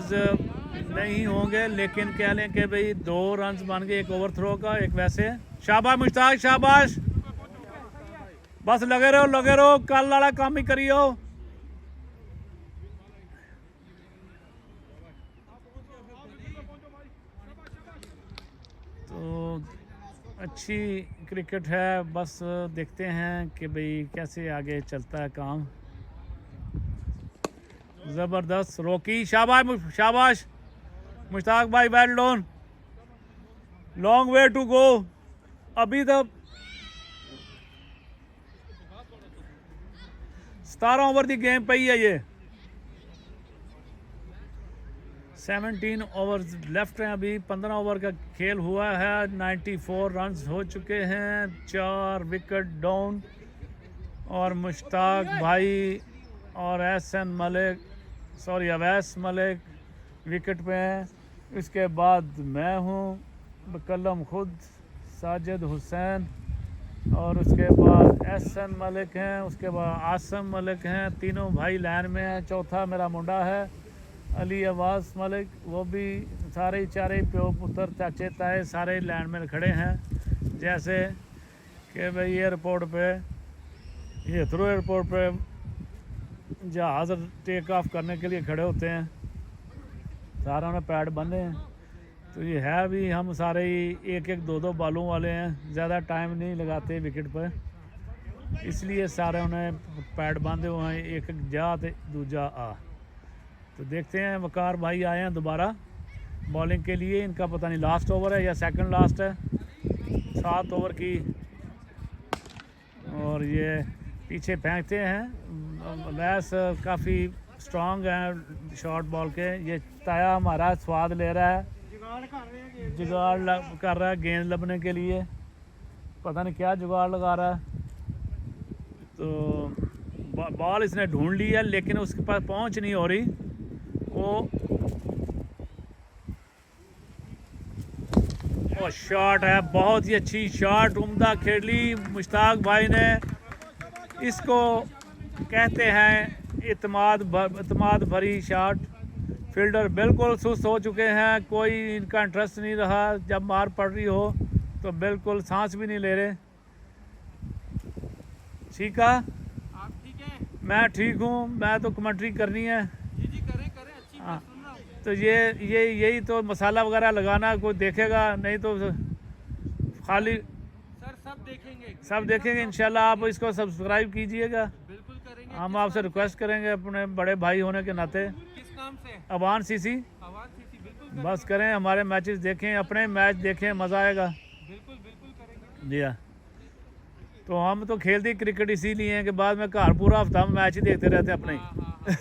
नहीं होंगे, लेकिन कह लें कि भाई 2 रन बन गए, एक ओवर थ्रो का, एक वैसे। शाबाश मुश्ताक, शाबाश, बस लगे रहो, कल वाला काम ही करियो। तो अच्छी क्रिकेट है, बस देखते हैं कि भाई कैसे आगे चलता है काम। ज़बरदस्त रोकी, शाबाश मुश्ताक भाई, well done, long way to go. अभी तो 17 ओवर की गेम पई है, ये 17 ओवर्स लेफ्ट हैं अभी, 15 ओवर का खेल हुआ है। 94 रन हो चुके हैं, 4 विकेट डाउन। और मुश्ताक भाई और अवैस मलिक विकेट पे हैं। इसके बाद मैं हूँ, कलम खुद, साजिद हुसैन, और उसके बाद एहसन मलिक हैं, उसके बाद आसम मलिक हैं, तीनों भाई लाइन में हैं। चौथा मेरा मुंडा है अली अब्बास मलिक, वो भी सारे चारे प्यो पुत्र चाचे ताए सारे लाइन में खड़े हैं। जैसे कि भाई एयरपोर्ट पे, हिथरो एयरपोर्ट पे जहाज़ टेक ऑफ करने के लिए खड़े होते हैं, सारों ने पैड बंधे हैं। तो ये है भी, हम सारे ही 1-1, 2-2 बालों वाले हैं, ज़्यादा टाइम नहीं लगाते विकेट पर, इसलिए सारे उन्हें पैड बांधे हुए हैं, एक जा तो दूजा आ। तो देखते हैं, वकार भाई आए हैं दोबारा बॉलिंग के लिए। इनका पता नहीं लास्ट ओवर है या सेकंड लास्ट है, 7 ओवर की। और ये पीछे फेंकते हैं, वैस काफ़ी स्ट्रांग हैं शॉर्ट बॉल के। ये ताया हमारा स्वाद ले रहा है, जुगाड़ कर रहे हैं कर रहा है गेंद लबने के लिए, पता नहीं क्या जुगाड़ लगा रहा है। तो बॉल इसने ढूंढ ली है लेकिन उसके पास पहुंच नहीं हो रही। वो शॉट है, बहुत ही अच्छी शॉट, उम्दा खेली मुश्ताक भाई ने। इसको कहते हैं इत्माद भरी शॉट। फील्डर बिल्कुल सुस्त हो चुके हैं, कोई इनका इंटरेस्ट नहीं रहा। जब मार पड़ रही हो तो बिल्कुल सांस भी नहीं ले रहे। ठीक है, आप ठीक है? मैं ठीक हूँ, मैं तो कमेंट्री करनी है। जी जी, करें करें, अच्छी हाँ। बात सुन रहा हूँ। तो यही तो मसाला वगैरह लगाना कोई देखेगा नहीं तो खाली सर सब देखेंगे इंशाल्लाह। आप इसको सब्सक्राइब कीजिएगा, बिल्कुल करेंगे। हम आपसे रिक्वेस्ट करेंगे अपने बड़े भाई होने के नाते। किस नाम से? अवान सीसी आवाज सीसी, बिल्कुल बस करें, हमारे मैचेस देखें, अपने मैच देखें, मज़ा आएगा। बिल्कुल बिल्कुल करेंगे। जी हाँ। तो हम तो खेलते क्रिकेट इसीलिए हैं कि बाद में घर पूरा हफ्ता हम मैच ही देखते रहते अपने। हाँ।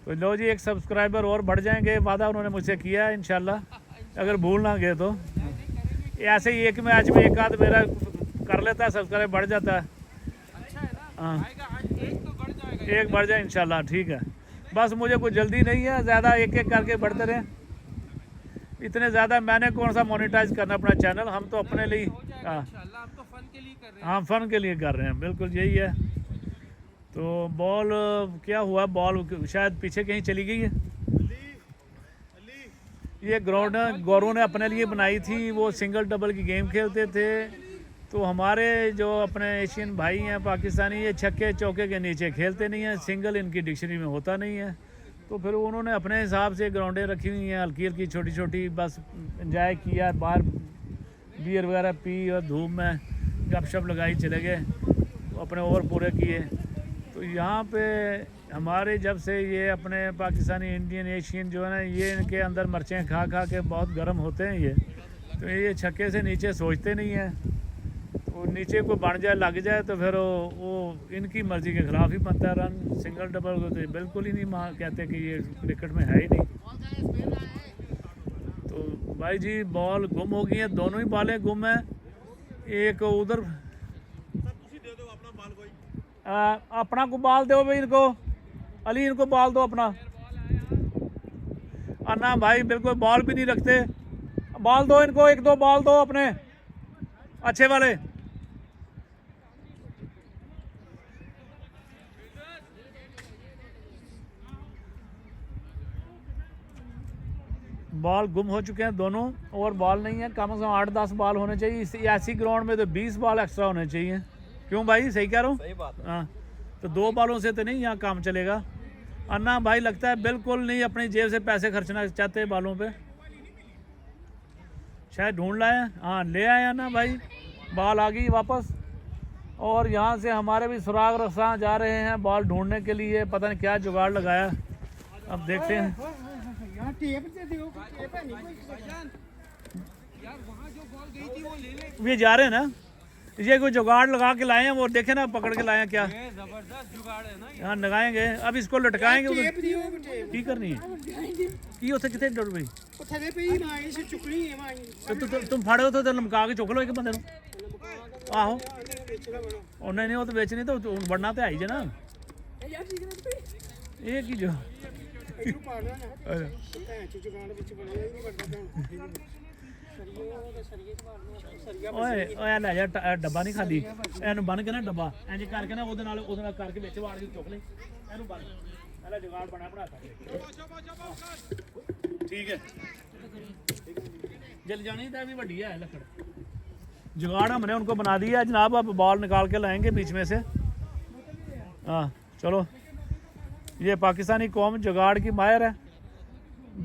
तो लो जी, एक सब्सक्राइबर और बढ़ जाएंगे, वादा उन्होंने मुझसे किया है इंशाल्लाह, अगर भूल ना गए तो। ऐसे ही एक मैच में एक आध मेरा कर लेता है, सब्सक्राइब बढ़ जाता है। अच्छा है ना, हाँ। आएगा आज, एक तो बढ़ जाएगा। एक बढ़ जाए इंशाल्लाह, ठीक है। बस मुझे कोई जल्दी नहीं है, ज़्यादा एक एक करके बढ़ते रहें। इतने ज़्यादा मैंने कौन सा मोनेटाइज करना अपना चैनल, हम तो अपने लिए। हो जाएगा हाँ इंशाल्लाह, हम तो फन के लिए कर रहे हैं। हाँ, फ़न के लिए कर रहे हैं, बिल्कुल यही है। तो बॉल क्या हुआ, बॉल शायद पीछे कहीं चली गई है। ये ग्राउंड गौरू ने अपने लिए बनाई थी, वो सिंगल डबल की गेम खेलते थे। तो हमारे जो अपने एशियन भाई हैं पाकिस्तानी, ये छक्के चौके के नीचे खेलते नहीं हैं, सिंगल इनकी डिक्शनरी में होता नहीं है। तो फिर उन्होंने अपने हिसाब से ग्राउंडें रखी हुई हैं हल्की हल्की छोटी छोटी, बस इंजॉय किया, बाहर बियर वगैरह पी और धूप में गपशप लगाई, चले गए, अपने ओवर पूरे किए। तो यहाँ पे हमारे जब से ये अपने पाकिस्तानी इंडियन एशियन जो है ना, ये इनके अंदर मिर्चें खा खा के बहुत गर्म होते हैं ये। तो ये छक्के से नीचे सोचते नहीं हैं, तो नीचे को बन जाए लग जाए तो फिर वो इनकी मर्ज़ी के ख़िलाफ़ ही बनता है रन। सिंगल डबल को तो ये बिल्कुल ही नहीं कहते कि ये क्रिकेट में है ही नहीं। तो भाई जी बॉल गुम हो गई है, दोनों ही बॉलें गुम हैं। एक उधर अपना को बाल दो भाई, इनको अली, इनको बाल दो अपना। अन्ना भाई बिल्कुल बॉल भी नहीं रखते, बाल दो इनको, एक दो बाल दो अपने अच्छे वाले। बॉल गुम हो चुके हैं दोनों, और बॉल नहीं है, कम से कम 8-10 बॉल होने चाहिए। ऐसी ग्राउंड में तो 20 बॉल एक्स्ट्रा होने चाहिए। क्यों भाई, सही कह रहा हूँ? सही बात है। हाँ, तो 2 बॉलों से तो नहीं यहाँ काम चलेगा। अन्ना भाई लगता है बिल्कुल नहीं अपनी जेब से पैसे खर्चना चाहते बॉलों पे, शायद ढूंढ लाए। हाँ, ले आए अन्ना भाई, बॉल आ गई वापस। और यहाँ से हमारे भी सुराग रसा जा रहे हैं बॉल ढूंढने के लिए, पता नहीं क्या जुगाड़ लगाया, अब देखते हैं। यार टेप दे दो, टेप है नहीं कोई। भाईजान, यार वहाँ जो बॉल गई थी वो ले ले। ये जा रहे हैं ना, ये कोई जुगाड़ लगा के लाए हैं, वो देखे ना पकड़ के लाए हैं क्या। ये जबरदस्त जुगाड़ है ना ये। यहाँ लगाएंगे, अब इसको लटकाएंगे उधर। टेप दियो टेप की करनी है की उत्थे कितने डर भाई। ਉਹ ਥਲੇ ਪਈ ਮਾਈ ਸੀ ਚੁੱਕਣੀ ਹੈ ਮਾਈ तो तुम फाड़े हो तो लमका के चुक लो एक बंदे आहो। ਵੇਚਣਾ ਬਣਾ और नहीं वो तो बेच नहीं तो बढ़ना तो है ही जे ना। ਯਾਰ ਠੀਕ ਹੈ ये की जो ਇਹਨੂੰ ਪਾੜਨਾ ਨਾ ਭੈਣ ਚ ਜੁਗਾੜ ਵਿੱਚ ਬਣਿਆ ਹੀ ਨਹੀਂ ਵੱਡਾ ਭੈਣ ਸਰੀਏ ਉਹ ਸਰੀਏ ਚ ਮਾਰਨਾ ਸਰੀਆ ओए ओए ले जा डब्बा नहीं खाली, एनु बन के ना डब्बा इंज करके ना ਉਹਦੇ ਨਾਲ करके ਵਿੱਚ ਵਾੜ ਕੇ ਚੁੱਕ ਲੈ, ਇਹਨੂੰ बन पहले जुगाड़ बना बनाता ठीक है। जल जानी था भी बढ़िया है लकड़, जुगाड़ हमने उनको बना दिया जनाब। अब बॉल निकाल के लाएंगे बीच में से। हाँ चलो, ये पाकिस्तानी कौम जुगाड़ की माहिर है।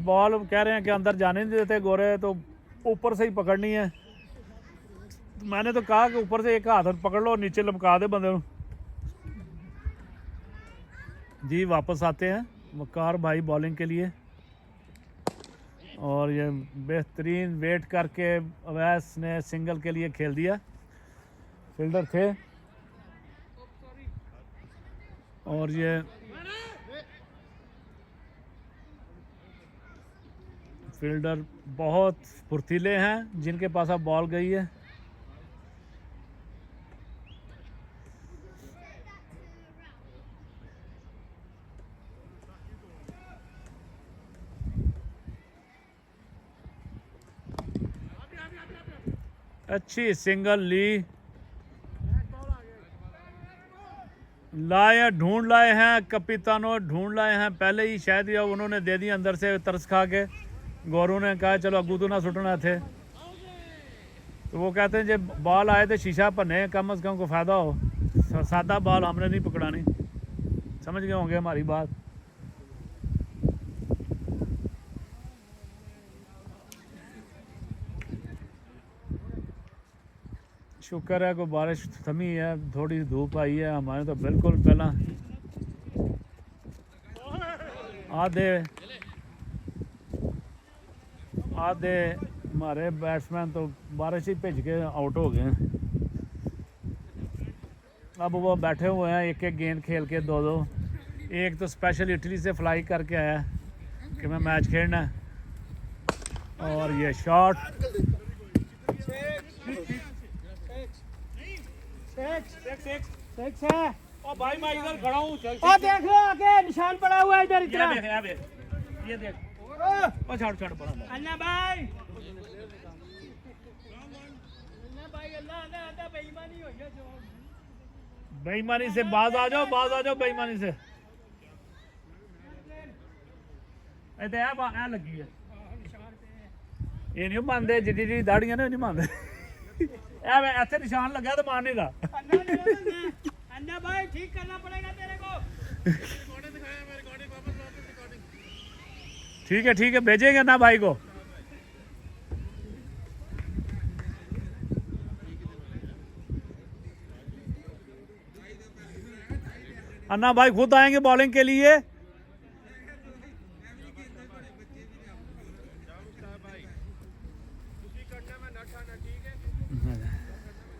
बॉल कह रहे हैं कि अंदर जाने नहीं देते गोरे, तो ऊपर से ही पकड़नी है। तो मैंने तो कहा कि ऊपर से एक हाथ पकड़ लो, नीचे लमका दे बंदे को। जी वापस आते हैं वकार भाई बॉलिंग के लिए, और ये बेहतरीन वेट करके अवैस ने सिंगल के लिए खेल दिया। फील्डर थे और ये फील्डर बहुत फुर्तीले हैं जिनके पास अब बॉल गई है। अच्छी सिंगल ली, लाए ढूंढ लाए हैं कपितानो, ढूंढ लाए हैं पहले ही शायद या उन्होंने दे दी अंदर से तरस खा के। गौरू ने कहा चलो अगू तो ना सुटना थे, तो वो कहते हैं जब बॉल आए थे शीशा भने, कम से कम को फ़ायदा हो। सादा बॉल हमने नहीं पकड़ानी, समझ गए होंगे हमारी बात। शुक्र है कोई बारिश थमी है, थोड़ी धूप आई है। हमारे तो बिल्कुल पहला आधे हमारे बैट्समैन तो बारिश ही भिज के आउट हो गए हैं। अब वो बैठे हुए हैं एक एक गेंद खेल के, दो दो। एक तो स्पेशल इटली से फ्लाई करके आया कि मैं मैच खेलना है। और ये शॉट सिक्स है। ओ भाई मैं इधर खड़ा हूँ, और देख लो आगे निशान पड़ा हुआ है इधर इतना। ये देख ओ छोड़ पड़ा। अन्ना भाई अल्लाह बेईमानी हो गया जो। बेईमानी से बाज आ जाओ बेईमानी से। इधर आ लगी है, ये नहीं मानते जिद्दी जी दाड़ियां ने नहीं मानते। ऐसे निशान लगा तो मान नहीं रहा। अन्ना भाई ठीक करना पड़ेगा तेरे को। ठीक है भेजेंगे ना भाई को। अन्ना भाई खुद आएंगे बॉलिंग के लिए।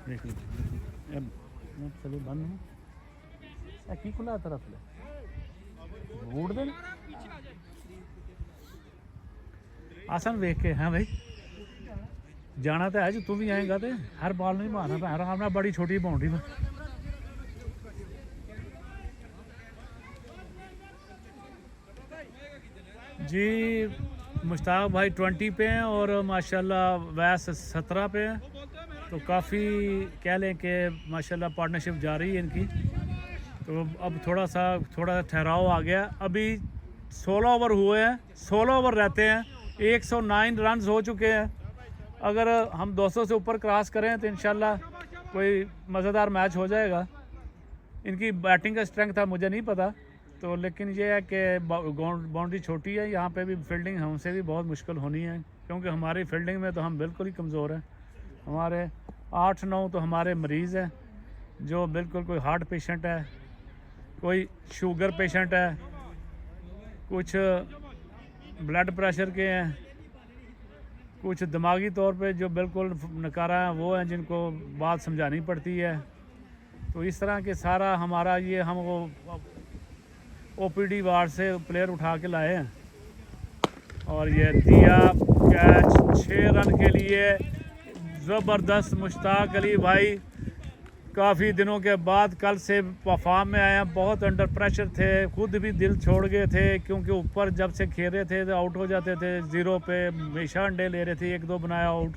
देख लो चलो बंद की खुला तरफ ले रोड दे आसान देख के। हाँ भाई जाना तो है जो तू भी आएगा तो हर बॉल नहीं मारना भैन आराम नाल, बड़ी छोटी बाउंड्री में। जी मुश्ताक भाई 20 पे हैं और माशाल्लाह वैस 17 पे हैं, तो काफ़ी कह लें कि माशाल्लाह पार्टनरशिप जारी है इनकी। तो अब थोड़ा ठहराव आ गया। अभी 16 ओवर हुए हैं, 16 ओवर रहते हैं, 109 रन हो चुके हैं। अगर हम 200 से ऊपर क्रॉस करें तो इंशाल्लाह कोई मज़ेदार मैच हो जाएगा। इनकी बैटिंग का स्ट्रेंथ था मुझे नहीं पता, तो लेकिन ये है कि बाउंड्री छोटी है, यहाँ पे भी फील्डिंग हमसे भी बहुत मुश्किल होनी है, क्योंकि हमारी फील्डिंग में तो हम बिल्कुल ही कमज़ोर हैं। हमारे 8-9 तो हमारे मरीज़ हैं जो बिल्कुल, कोई हार्ट पेशेंट है, कोई शुगर पेशेंट है, कुछ ब्लड प्रेशर के हैं, कुछ दिमागी तौर पे जो बिल्कुल नकारा हैं वो हैं, जिनको बात समझानी पड़ती है। तो इस तरह के सारा हमारा ये हम वो OPD वार्ड से प्लेयर उठा के लाए हैं। और ये दिया कैच 6 रन के लिए, ज़बरदस्त। मुश्ताक अली भाई काफ़ी दिनों के बाद कल से फॉर्म में आए हैं, बहुत अंडर प्रेशर थे, खुद भी दिल छोड़ गए थे, क्योंकि ऊपर जब से खेल रहे थे तो आउट हो जाते थे, 0 पे हमेशा अंडे ले रहे थे, 1-2 बनाया आउट।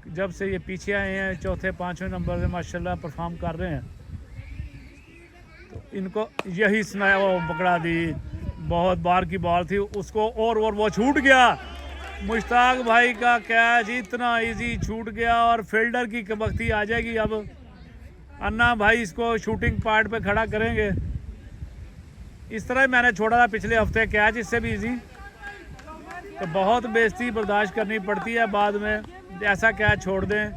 जब से ये पीछे आए हैं 4थे-5वें नंबर से माशाल्लाह परफॉर्म कर रहे हैं। तो इनको यही सुनाया वो पकड़ा दी, बहुत बार की बॉल थी उसको, और वो छूट गया। मुश्ताक भाई का कैच इतना इजी छूट गया और फील्डर की कबख्ती आ जाएगी। अब अन्ना भाई इसको शूटिंग पार्ट पे खड़ा करेंगे। इस तरह ही मैंने छोड़ा था पिछले हफ्ते कैच, इससे भी इजी। तो बहुत बेइज्जती बर्दाश्त करनी पड़ती है बाद में, ऐसा कैच छोड़ दें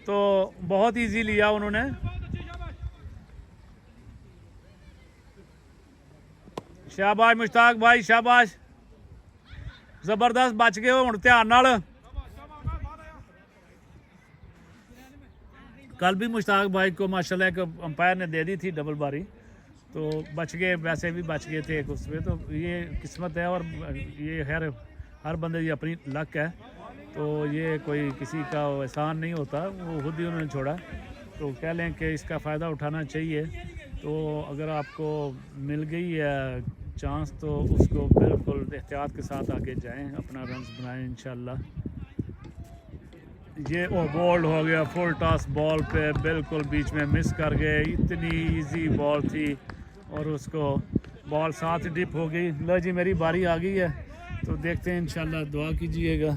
तो बहुत इजी लिया उन्होंने। शाबाश मुश्ताक भाई शाबाश, जबरदस्त बच गए हो। हुण ध्यान नाल कल भी मुश्ताक भाई को माशाल्लाह एक अंपायर ने दे दी थी डबल बारी, तो बच गए, वैसे भी बच गए थे एक उसमें। तो ये किस्मत है, और ये हर बंदे की अपनी लक है। तो ये कोई किसी का एहसान नहीं होता, वो खुद ही उन्होंने छोड़ा। तो कह लें कि इसका फ़ायदा उठाना चाहिए। तो अगर आपको मिल गई है चांस तो उसको बिल्कुल एहतियात के साथ आगे जाएं, अपना रन्स बनाएं इंशाल्लाह। ये बोल्ड हो गया, फुल टॉस बॉल पे बिल्कुल बीच में मिस कर गए। इतनी इजी बॉल थी और उसको बॉल साथ डिप हो गई। लो जी मेरी बारी आ गई है, तो देखते हैं इंशाल्लाह, दुआ कीजिएगा।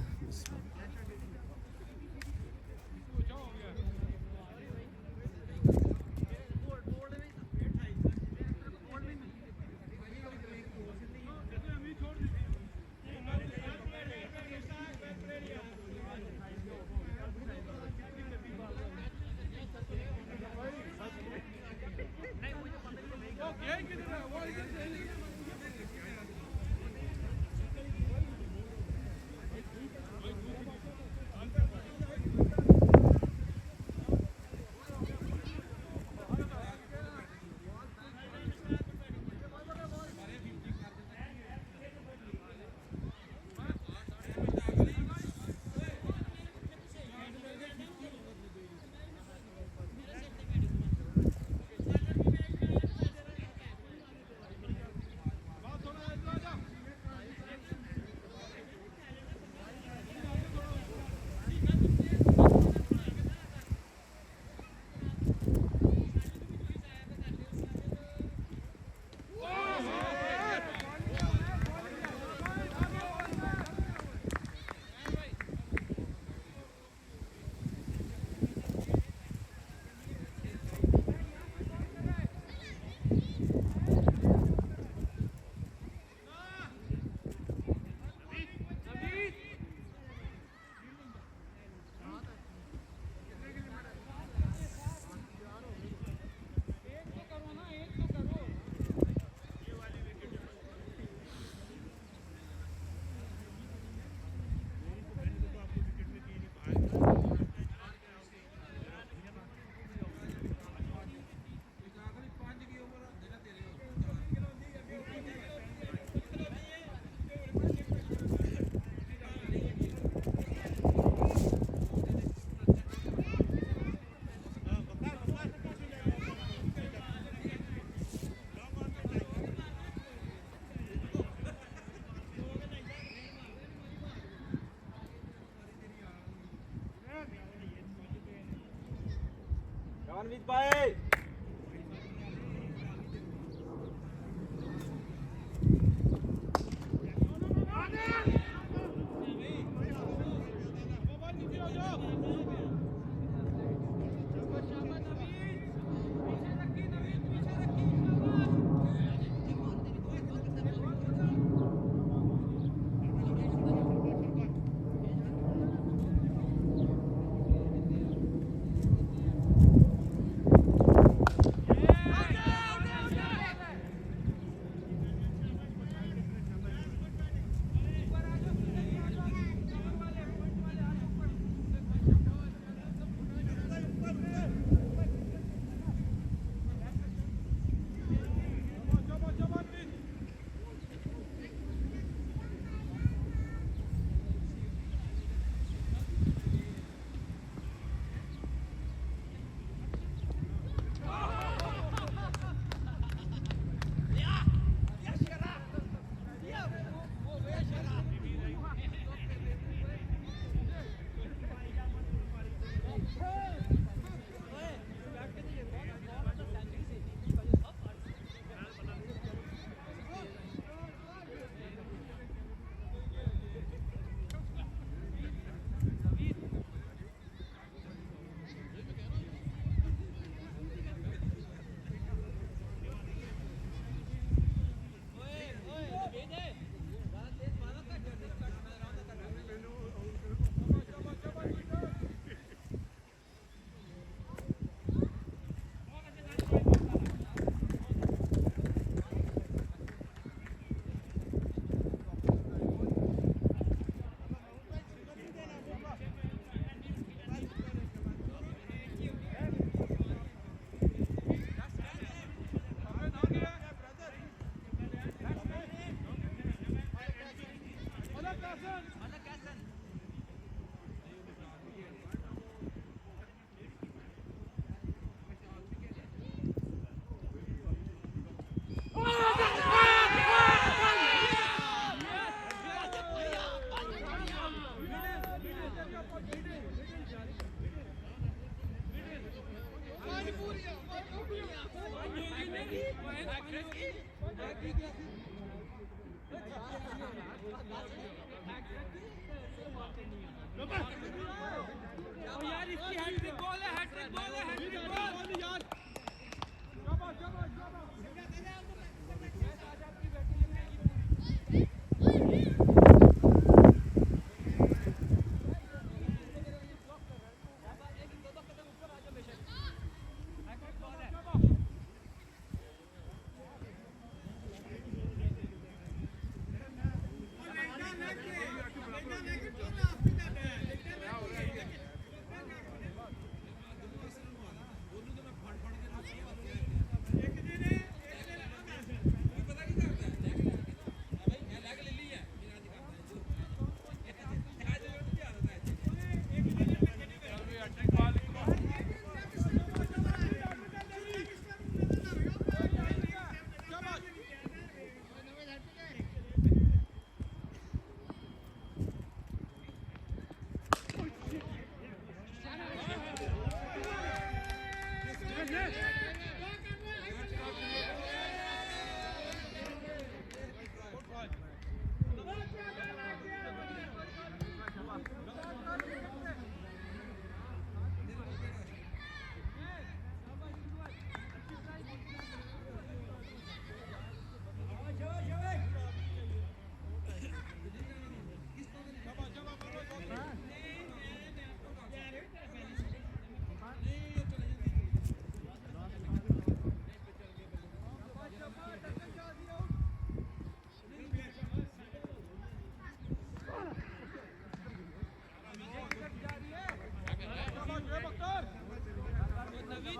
यार इसकी हैट्रिक बॉल है, हैट्रिक बॉल है, हैट्रिक बॉल यार।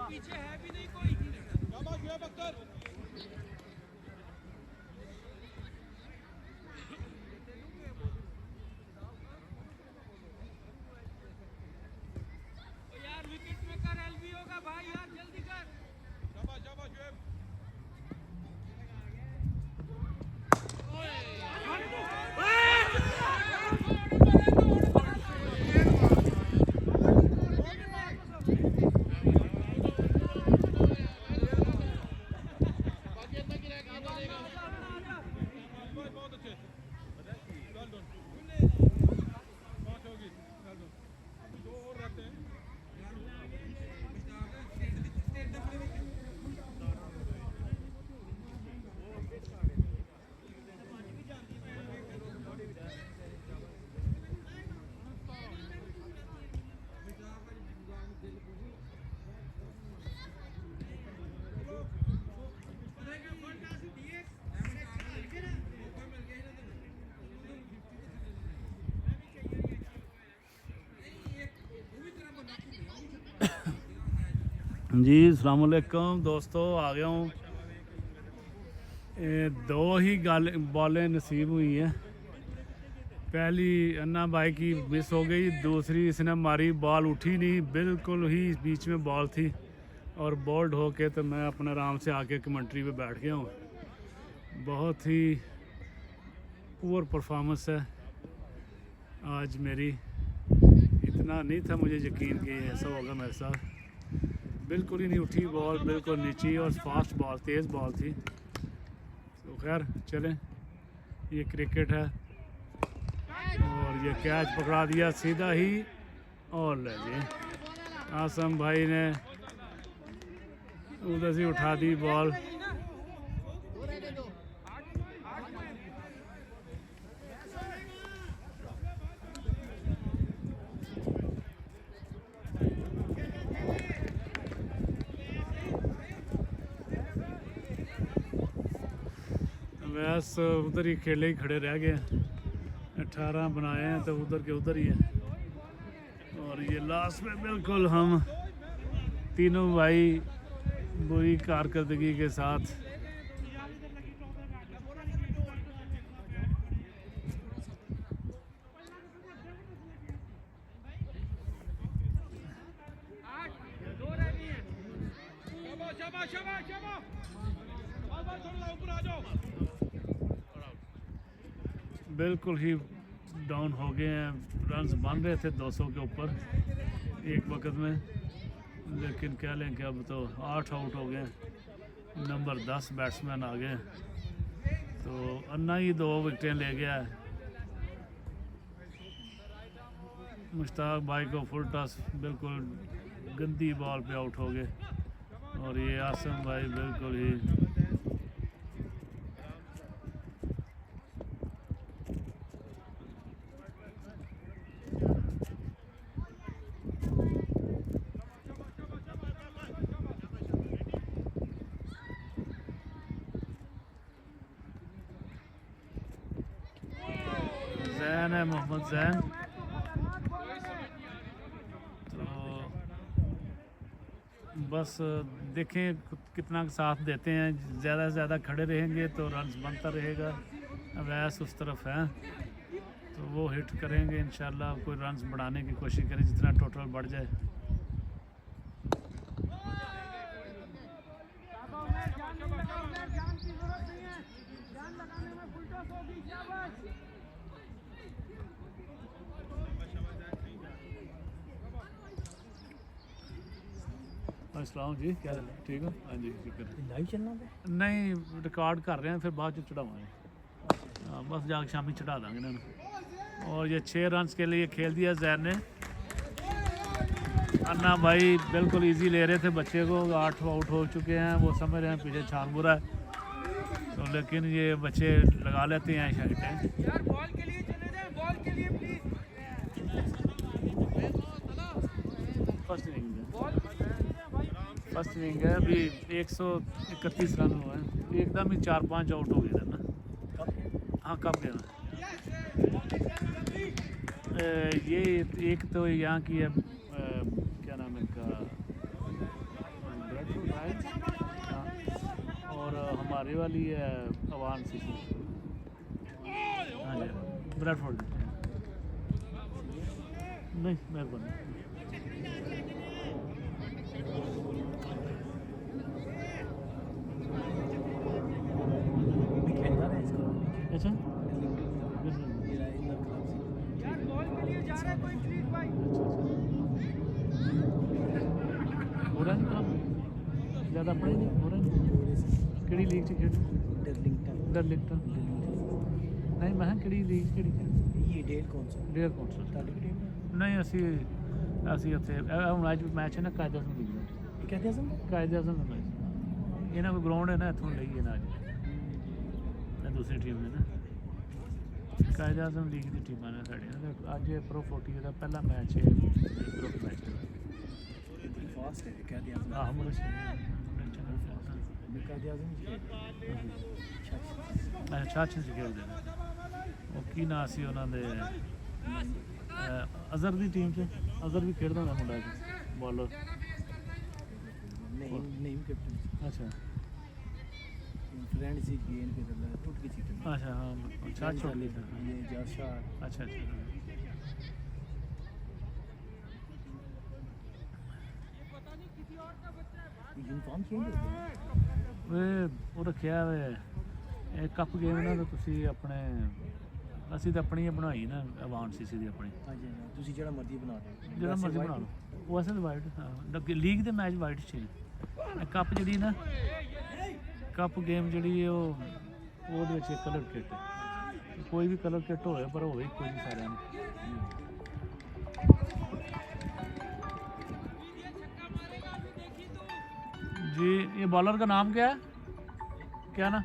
पीछे है भी नहीं कोई। शाबाश शुएब अख्तर। यार विकेट में कर एलबी होगा भाई, यार जल्दी कर। शाबाश शाबाश शुएब। जी अस्सलाम वालेकुम दोस्तों, आ गया हूँ। दो ही बॉलें नसीब हुई हैं। पहली अन्ना भाई की मिस हो गई, दूसरी इसने मारी, बॉल उठी नहीं, बिल्कुल ही बीच में बॉल थी और बोल्ड होके तो मैं अपने आराम से आके कमेंट्री पे बैठ गया हूँ। बहुत ही पुअर परफॉर्मेंस है आज मेरी। इतना नहीं था मुझे यकीन कि ऐसा होगा मेरे साथ। बिल्कुल ही नहीं उठी बॉल, बिल्कुल नीची और फास्ट बॉल, तेज़ बॉल थी। तो खैर चलें, ये क्रिकेट है। और ये कैच पकड़ा दिया सीधा ही और ले जी आसम भाई ने उधर से उठा दी बॉल। वैसे उधर ही खेले ही खड़े रह गए, 18 बनाए हैं तो उधर के उधर ही है। और ये लास्ट में बिल्कुल हम तीनों भाई बुरी कारकर्दगी के साथ बिल्कुल ही डाउन हो गए हैं। रन्स बन रहे थे 200 के ऊपर एक वक्त में। लेकिन कह लें कि अब तो 8 आउट हो गए, नंबर 10 बैट्समैन आ गए, तो अन्ना ही 2 विकेटें ले गया है। मुश्ताक भाई को फुल टॉस बिल्कुल गंदी बॉल पे आउट हो गए, और ये आसम भाई बिल्कुल ही जैन है, मोहम्मद जैन। तो बस देखें कितना साथ देते हैं, ज़्यादा से ज़्यादा खड़े रहेंगे तो रन्स बनता रहेगा। अवैस उस तरफ है तो वो हिट करेंगे इंशाल्लाह, कोई रन्स बढ़ाने की कोशिश करें जितना टोटल बढ़ जाए। अस्सलाम जी, क्या हाल है? ठीक हो? हाँ जी, शुक्र। लाइव चलना है नहीं, रिकॉर्ड कर रहे हैं, फिर बाद चढ़ावाएँ। हाँ, बस जाके शामी चढ़ा देंगे इन्होंने। और ये 6 रन्स के लिए खेल दिया जैन ने। अन्ना भाई बिल्कुल इजी ले रहे थे बच्चे को, 8 आउट हो चुके हैं, वो समझ रहे हैं पीछे छानपुरा है, तो लेकिन ये बच्चे लगा लेते हैं शर्टें। यार बॉल के लिए चले जाए, बॉल के लिए प्लीज। फर्स्ट इनिंग है, बॉल फर्स्ट इनिंग है, अभी 131 रन हुए हैं, एकदम ही 4-5 आउट हो गए थे ना। हाँ, कब गया ये एक तो यहाँ की है, क्या नाम है इनका, ब्रेडफोर्ड राइट, हाँ, और हमारे वाली है अवान सी। हाँ जी, ब्रेडफोर्ड नहीं, मेहरबानी। अच्छा, यार बॉल के लिए जा रहा है कोई प्लीज भाई। हो रहा है काम ज़्यादा पड़े नहीं हो रहा है। किड़ी लीग च खेड डरलिंगटन नहीं, मैं किड़ी लीग किड़ी ये डेल कौन सा डेढ़ कौन सा नहीं, ਅਸੀਂ ਉੱਥੇ ਹੁਣ ਅੱਜ ਮੈਚ ਹੈ ਨਾ ਕਾਇਦ ਆਜ਼ਮ ਲੀਗ ਦਾ। ये कहते हैं ਕਾਇਦ ਆਜ਼ਮ ਦਾ ਮੈਚ ਇਹਨਾਂ ਕੋਲ ਗਰਾਊਂਡ ਹੈ ਨਾ, ਇੱਥੋਂ ਲਈ ਹੈ ਨਾ ਅੱਜ ਇਹ ਦੂਸਰੀ ਟੀਮ ਨੇ ਨਾ, ਕਾਇਦ ਆਜ਼ਮ ਲੀਗ ਦੀ ਟੀਮਾਂ ਨੇ ਸਾਡੀਆਂ। ਅੱਜ ਇਹ ਪ੍ਰੋ 40 ਦਾ ਪਹਿਲਾ ਮੈਚ ਹੈ, ਗਰੁੱਪ ਮੈਚ ਹੈ। फास्ट है कहते हैं ਆਹ ਮੁੰਡੇ कहते हैं ਛਾਛੇ ਚ ਖੇਡਦੇ ਨੇ। ਉਹ ਕੀ ਨਾਂ ਸੀ ਉਹਨਾਂ ਦੇ, ਅਜ਼ਰ ਦੀ ਟੀਮ 'ਚ ਅਜ਼ਰ ਵੀ ਖੇਡਦਾ ਹੁੰਦਾ ਮੁੰਡਾ ਬੋਲਰ। नेम कैप्टन अच्छा फ्रेंड सी गेम पे टूट गई थी। अच्छा, हाँ, छाछ छोड़ ली था। ये जाशा अच्छा अच्छा, यूनिफॉर्म चेंज हो गया वे वो रखिया वे कप गेम ना, तो तुसी अपने ਅਸੀਂ ਤਾਂ ਆਪਣੀ ਬਣਾਈ ਨਾ, ਅਵਾਨ ਸੀਸੀ ਦੀ ਆਪਣੀ, ਹਾਂਜੀ ਤੁਸੀਂ ਜਿਹੜਾ ਮਰਜ਼ੀ ਬਣਾ ਲਓ, ਜਿਹੜਾ ਮਰਜ਼ੀ ਬਣਾ ਲਓ। ਉਹ ਅਸਲ ਵਾਈਟ, ਹਾਂ, ਲੀਗ ਦੇ ਮੈਚ ਵਾਈਟ 'ਚ ਨੇ। ਕੱਪ ਜਿਹੜੀ ਨਾ, ਕੱਪ ਗੇਮ ਜਿਹੜੀ ਉਹ ਉਹਦੇ ਵਿੱਚ ਕਲਰ ਕਿੱਟ, ਕੋਈ ਵੀ ਕਲਰ ਕਿੱਟ ਹੋਵੇ ਪਰ ਹੋਵੇ ਕੋਈ ਨਹੀਂ ਸਾਰਿਆਂ ਨੂੰ। जी, ये बॉलर का नाम क्या है, क्या ना?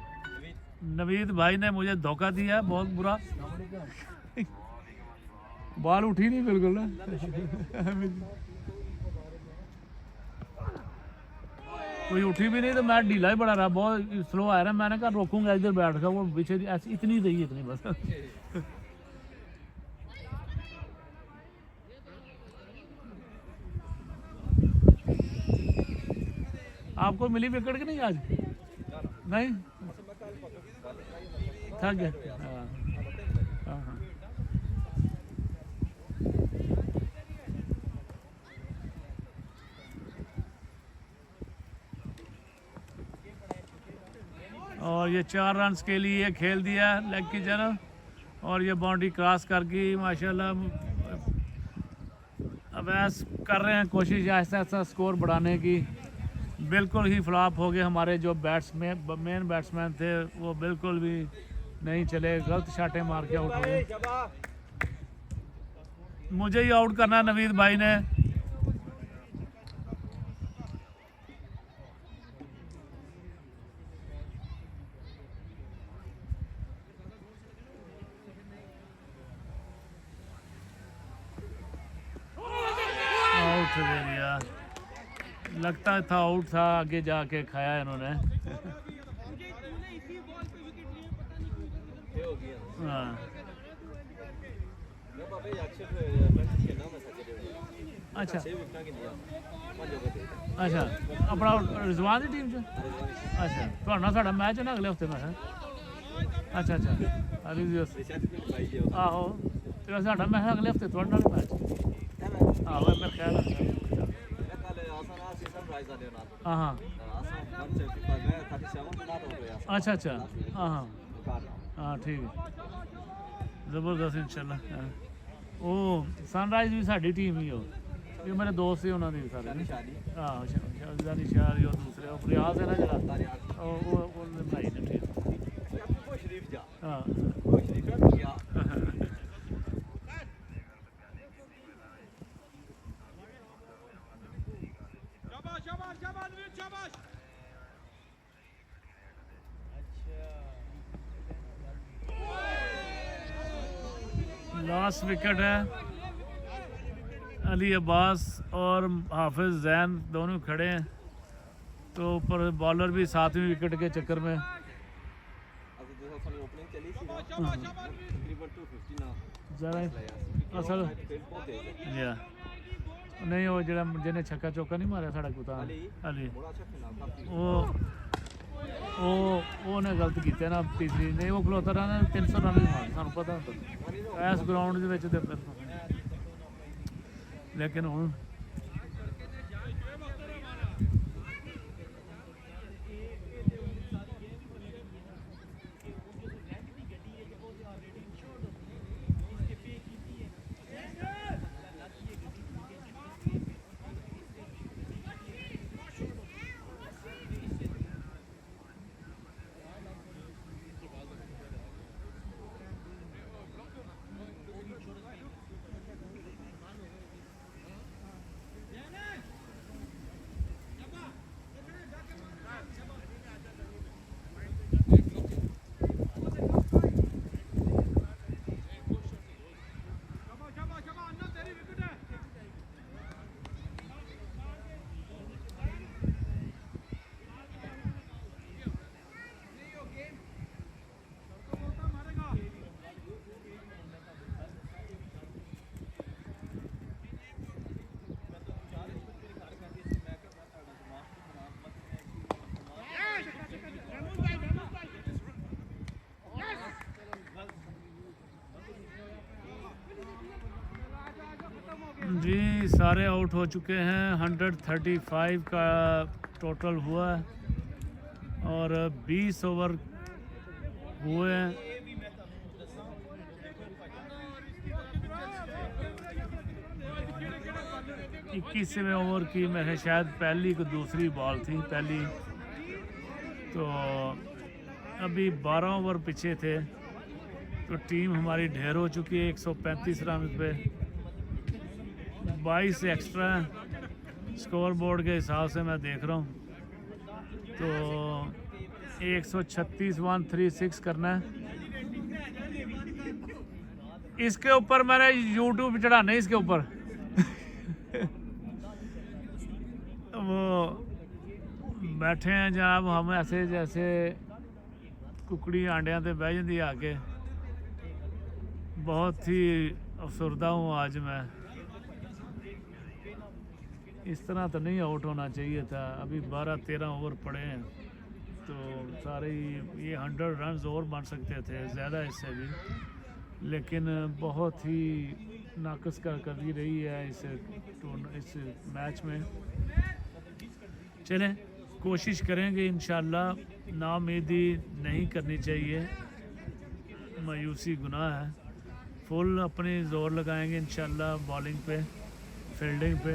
नवीद भाई ने मुझे धोखा दिया, बहुत बुरा। बॉल उठी नहीं बिल्कुल ना। कोई उठी भी नहीं तो मैं ढीला ही बड़ा रहा, बहुत स्लो आया रहा। मैंने कहा रोकूंगा, इधर बैठ गया, वो पीछे ऐसी इतनी रही, इतनी बस। आपको मिली विकेट कि नहीं आज? नहीं, थक गया। हाँ हाँ, और ये 4 रन्स के लिए खेल दिया लेग की जगह, और ये बाउंड्री क्रॉस कर गई माशाल्लाह। अब ऐस कर रहे हैं कोशिश आहिस्ता आहिस्ता स्कोर बढ़ाने की। बिल्कुल ही फ्लॉप हो गए हमारे जो मेन बैट्समैन थे, वो बिल्कुल भी नहीं चले, गलत शाटें मार के आउट हो गए। मुझे ही आउट करना है नवीद भाई ने। आउट दे दिया, लगता था आउट था, आगे जाके खाया इन्होंने। हाँ अच्छा अच्छा, अपना रिजवान की टीम च अच्छा, थोड़ा साढ़ा मैच है ना अगले हफ्ते में। अच्छा अच्छा, आहो तो साढ़ा मैं अगले हफ्ते थोड़े नाल मैच। आहो मेरा ख्याल है। हाँ हाँ अच्छा अच्छा, हाँ हाँ हाँ ठीक है, ज़बरदस्त इंशाल्लाह। वो सनराइज भी साड़ी टीम ही हो, ये मेरे दोस्त ही उन्होंने भी सारे। हाँ शादी शहर ही, और दूसरे रियाज है ना जरा, वो बनाई ने टीम। हाँ शाबाश शाबाश वीर शाबाश। लास्ट विकेट है, अली अब्बास और हाफिज जैन दोनों खड़े हैं, तो ऊपर बॉलर भी 7वीं विकेट के चक्कर में। जरा असल या नहीं, वो जरा जिन्हें छक्का चौका नहीं मारा साढ़ा कुत्ता अली, वो ने गलत किया ना, तीसरी नहीं वो खलोता रहा 300 रन भी मार, सानू पता होता इस ग्राउंड के विच। लेकिन हुण जी सारे आउट हो चुके हैं। 135 का टोटल हुआ है और 20 ओवर हुए हैं। इक्कीसवें ओवर की मेरे शायद पहली को दूसरी बॉल थी पहली, तो अभी 12 ओवर पीछे थे, तो टीम हमारी ढेर हो चुकी है 135 रन पे। 22 एक्स्ट्रा स्कोर बोर्ड के हिसाब से मैं देख रहा हूँ, तो 136 136 करना है। इसके ऊपर मैंने यूट्यूब चढ़ाना है, इसके ऊपर वो बैठे हैं जनाब हम ऐसे जैसे कुकड़ी आंडिया पे बह जाती आके। बहुत ही अफसरदा हूँ आज मैं, इस तरह तो नहीं आउट होना चाहिए था। अभी 12-13 ओवर पड़े हैं, तो सारे ये 100 रन और बन सकते थे, ज़्यादा इससे भी, लेकिन बहुत ही नाकस कर दी रही है इस मैच में। चलें कोशिश करेंगे इंशाल्लाह, नाउम्मीदी नहीं करनी चाहिए, मायूसी गुनाह है। फुल अपनी ज़ोर लगाएंगे इंशाल्लाह बॉलिंग पे, फील्डिंग पे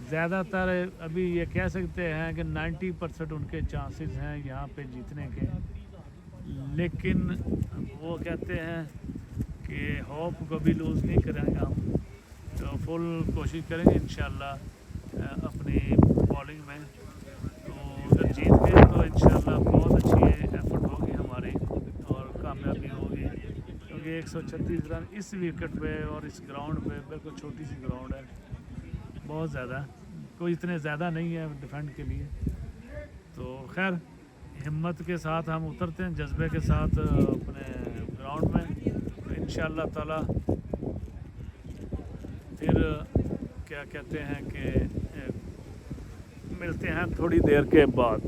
ज़्यादातर अभी ये कह सकते हैं कि 90% उनके चांसेस हैं यहाँ पे जीतने के, लेकिन वो कहते हैं कि होप को भी लूज़ नहीं करेंगे हम, तो फुल कोशिश करेंगे इंशाल्लाह अपनी बॉलिंग में। तो अगर जीत गए तो इंशाल्लाह बहुत अच्छी एफर्ट होगी हमारी और कामयाबी होगी, क्योंकि 136 रन इस विकेट पे और इस ग्राउंड पे, बिल्कुल छोटी सी ग्राउंड है, बहुत ज़्यादा कोई इतने ज़्यादा नहीं है डिफेंड के लिए। तो खैर हिम्मत के साथ हम उतरते हैं, जज्बे के साथ अपने ग्राउंड में, तो इंशाअल्लाह ताला फिर क्या कहते हैं कि मिलते हैं थोड़ी देर के बाद।